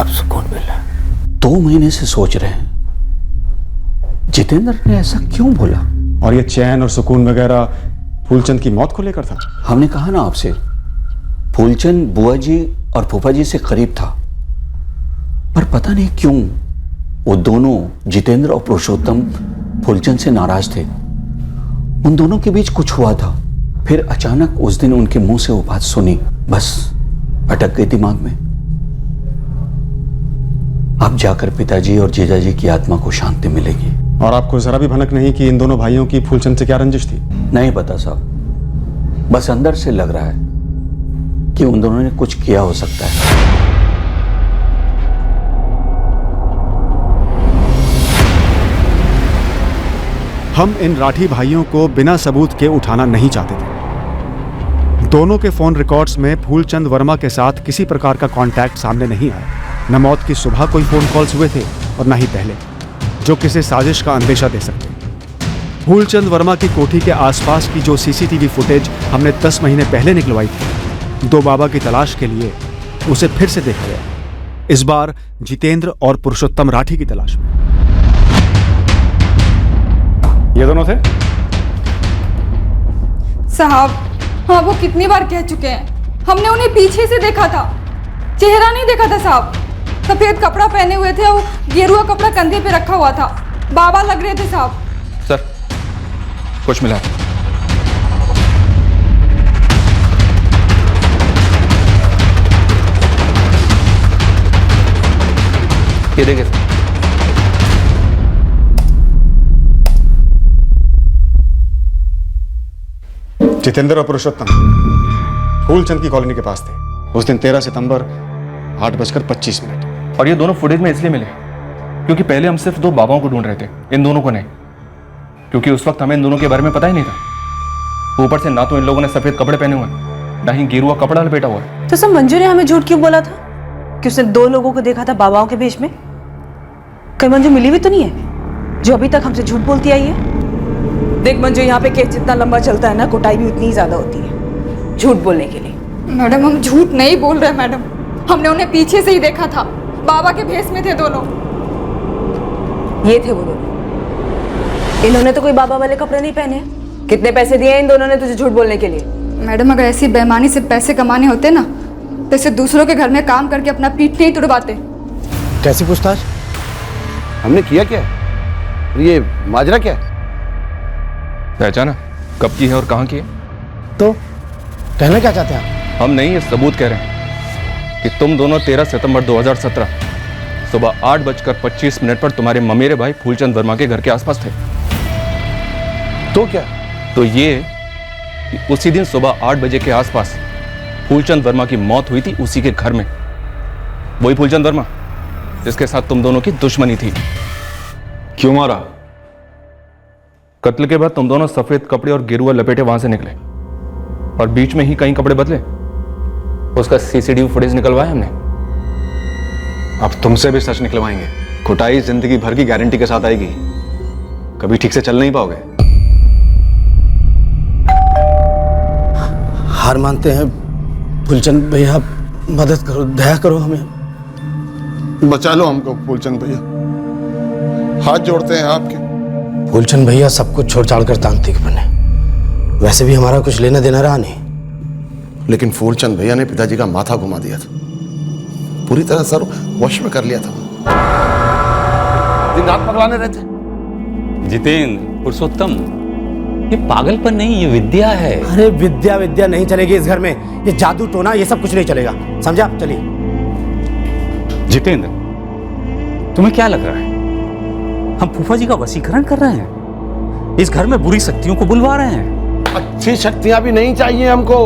अब सुकून मिला। 2 महीने से सोच रहे हैं जितेंद्र ने ऐसा क्यों बोला। और ये चैन और सुकून वगैरह फूलचंद की मौत को लेकर था? हमने कहा ना आपसे, फूलचंद बुआ जी और फूफा जी से करीब था, पर पता नहीं क्यों वो दोनों जितेंद्र और पुरुषोत्तम फूलचंद से नाराज थे। उन दोनों के बीच कुछ हुआ था। फिर अचानक उस दिन उनके मुंह से वो बात सुनी, बस अटक गई दिमाग में। अब जाकर पिताजी और जीजाजी की आत्मा को शांति मिलेगी। और आपको जरा भी भनक नहीं कि इन दोनों भाइयों की फूलचंद से क्या रंजिश थी? नहीं पता साहब, बस अंदर से लग रहा है कि उन दोनों ने कुछ किया हो सकता है। हम इन राठी भाइयों को बिना सबूत के उठाना नहीं चाहते थे। दोनों के फोन रिकॉर्ड्स में फूलचंद वर्मा के साथ किसी प्रकार का कांटेक्ट सामने नहीं आया। न मौत की सुबह कोई फोन कॉल्स हुए थे और न ही पहले, जो किसी साजिश का अंदेशा दे सकते। फूलचंद वर्मा की कोठी के आसपास की जो सीसीटीवी फुटेज हमने 10 महीने पहले निकलवाई थी, 2 बाबा की तलाश के लिए उसे फिर से देखा गया। इस बार जितेंद्र और पुरुषोत्तम राठी की तलाश में। ये दोनों थे साहब। हाँ, वो कितनी बार कह चुके हैं, हमने उन्हें पीछे से देखा था, चेहरा नहीं देखा था साहब। सफेद कपड़ा पहने हुए थे और गेरुआ कपड़ा कंधे पे रखा हुआ था, बाबा लग रहे थे साहब। सर, कुछ मिला? ये देखिए सर। जितेंद्र और पुरुषोत्तम फूलचंद की कॉलोनी के पास थे। उस दिन 13 सितंबर 8:25। और ये दोनों फुटेज में इसलिए मिले क्योंकि पहले हम सिर्फ 2 बाबाओं को ढूंढ रहे थे, इन दोनों को नहीं, क्योंकि उस वक्त हमें इन दोनों के बारे में पता ही नहीं था। ऊपर से ना तो इन लोगों ने सफेद कपड़े पहने हुए हैं, ना ही गेरुआ कपड़ा लपेटा हुआ है। तो सब मंजू ने हमें झूठ क्यों बोला था कि उसने 2 लोगों को देखा था बाबाओं के भेष में? कहीं मंजू मिली भी तो नहीं है जो अभी तक हमसे झूठ बोलती आई है? देख मंजू, यहाँ पे केस जितना लंबा चलता है ना, कुटाई भी उतनी ही ज्यादा होती है झूठ बोलने के लिए। मैडम हम झूठ नहीं बोल रहे मैडम, हमने उन्हें पीछे से ही देखा था, बाबा के भेष में थे दोनों। ये थे वो दोनों। इन्होंने तो कोई बाबा वाले कपड़े नहीं पहने। कितने पैसे दिए इन दोनों ने तुझे झूठ बोलने के लिए? मैडम अगर ऐसी बेईमानी से पैसे कमाने होते ना तो इसे दूसरों के घर में काम करके अपना पीठ नहीं तुड़वाते। कैसी पूछताछ? हमने किया क्या? ये माजरा क्या है? पहचाना कब की है और कहाँ की है? तो कहना क्या चाहते हैं? हम नहीं, ये सबूत कह रहे हैं कि तुम दोनों 13 सितंबर 2017 सुबह 8:25 पर तुम्हारे ममेरे भाई फूलचंद वर्मा के घर के आसपास थे। तो क्या? तो ये उसी दिन सुबह 8 बजे के आसपास फूलचंद वर्मा की मौत हुई थी उसी के घर में। वही फूलचंद वर्मा जिसके साथ तुम दोनों की दुश्मनी थी। क्यों मारा? कत्ल के बाद तुम दोनों सफेद कपड़े और गेरुआ लपेटे वहां से निकले और बीच में ही कई कपड़े बदले। उसका सीसीटीवी फुटेज निकलवाया हमने। अब तुमसे भी सच निकलवाएंगे। कुटाई जिंदगी भर की गारंटी के साथ आएगी, कभी ठीक से चल नहीं पाओगे। हार मानते हैं फूलचंद भैया, मदद करो, दया करो हमें। बचा लो हमको फूलचंद भैया, हाथ जोड़ते हैं आपके। फूलचंद भैया सब कुछ छोड़ छाड़ कर तांत्रिक बने, वैसे भी हमारा कुछ लेना देना रहा नहीं। लेकिन फूलचंद भैया ने पिताजी का माथा घुमा दिया था, पूरी तरह सर वश में कर लिया था। दिन रात पगलाने रहते। जितेंद्र, पुरुषोत्तम, ये पागलपन नहीं, ये विद्या है। अरे विद्या विद्या नहीं चलेगी इस घर में, ये जादू टोना ये सब कुछ नहीं चलेगा, समझा? चलिए। जितेंद्र, तुम्हें क्या लग रहा है हम फूफा जी का वशीकरण कर रहे हैं? इस घर में बुरी शक्तियों को बुलवा रहे हैं। अच्छी शक्तियां भी नहीं चाहिए हमको,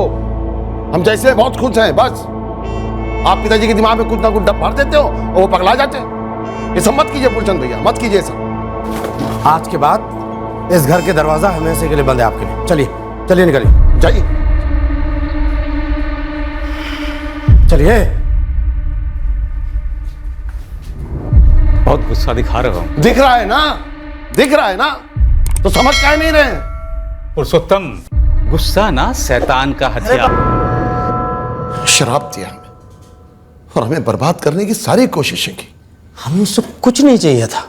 हम जैसे बहुत खुश हैं बस। आप पिताजी के दिमाग में कुछ ना कुछ डब भर देते हो और वो पगला जाते हैं। ये सब मत कीजिए फूलचंद भैया, मत कीजिए सब। आज के बाद इस घर के दरवाजा हमेशा के लिए बंद है आपके लिए। चलिए चलिए, निकलिए, जाइए। चलिए। बहुत गुस्सा दिखा रहे हो। दिख रहा है ना, दिख रहा है ना, तो समझ काहे नहीं रहे? पुरुषोत्तम, गुस्सा ना शैतान का हथियार। शराब दिया हमें और हमें बर्बाद करने की सारी कोशिशें की। हमें उससे कुछ नहीं चाहिए था,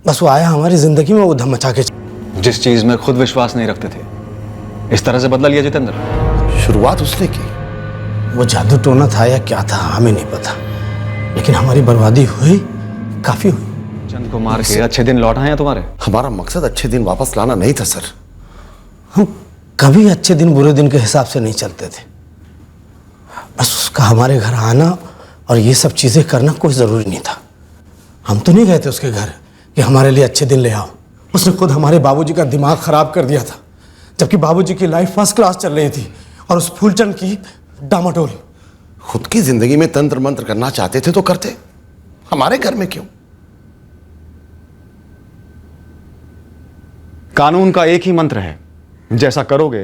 बस वो आया हमारी जिंदगी में, वो धम मचा के। जिस चीज में खुद विश्वास नहीं रखते थे, इस तरह से बदला लिया जितेंद्र। शुरुआत उसने की। वो जादू टोना था या क्या था हमें नहीं पता, लेकिन हमारी बर्बादी हुई, काफी हुई। चंद को मार के अच्छे दिन लौट आए हैं तुम्हारे। हमारा मकसद अच्छे दिन वापस लाना नहीं था सर। हम कभी अच्छे दिन बुरे दिन के हिसाब से नहीं चलते थे, बस उसका हमारे घर आना और ये सब चीजें करना कोई जरूरी नहीं था। हम तो नहीं गए थे उसके घर कि हमारे लिए अच्छे दिन ले आओ। उसने खुद हमारे बाबूजी का दिमाग खराब कर दिया था, जबकि बाबूजी की लाइफ फर्स्ट क्लास चल रही थी और उस फूलचंद की डामाडोल। खुद की जिंदगी में तंत्र मंत्र करना चाहते थे तो करते, हमारे घर में क्यों? कानून का एक ही मंत्र है, जैसा करोगे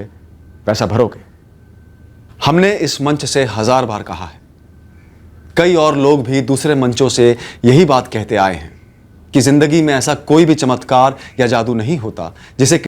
वैसा भरोगे। हमने इस मंच से 1000 बार कहा है, कई और लोग भी दूसरे मंचों से यही बात कहते आए हैं कि जिंदगी में ऐसा कोई भी चमत्कार या जादू नहीं होता जिसे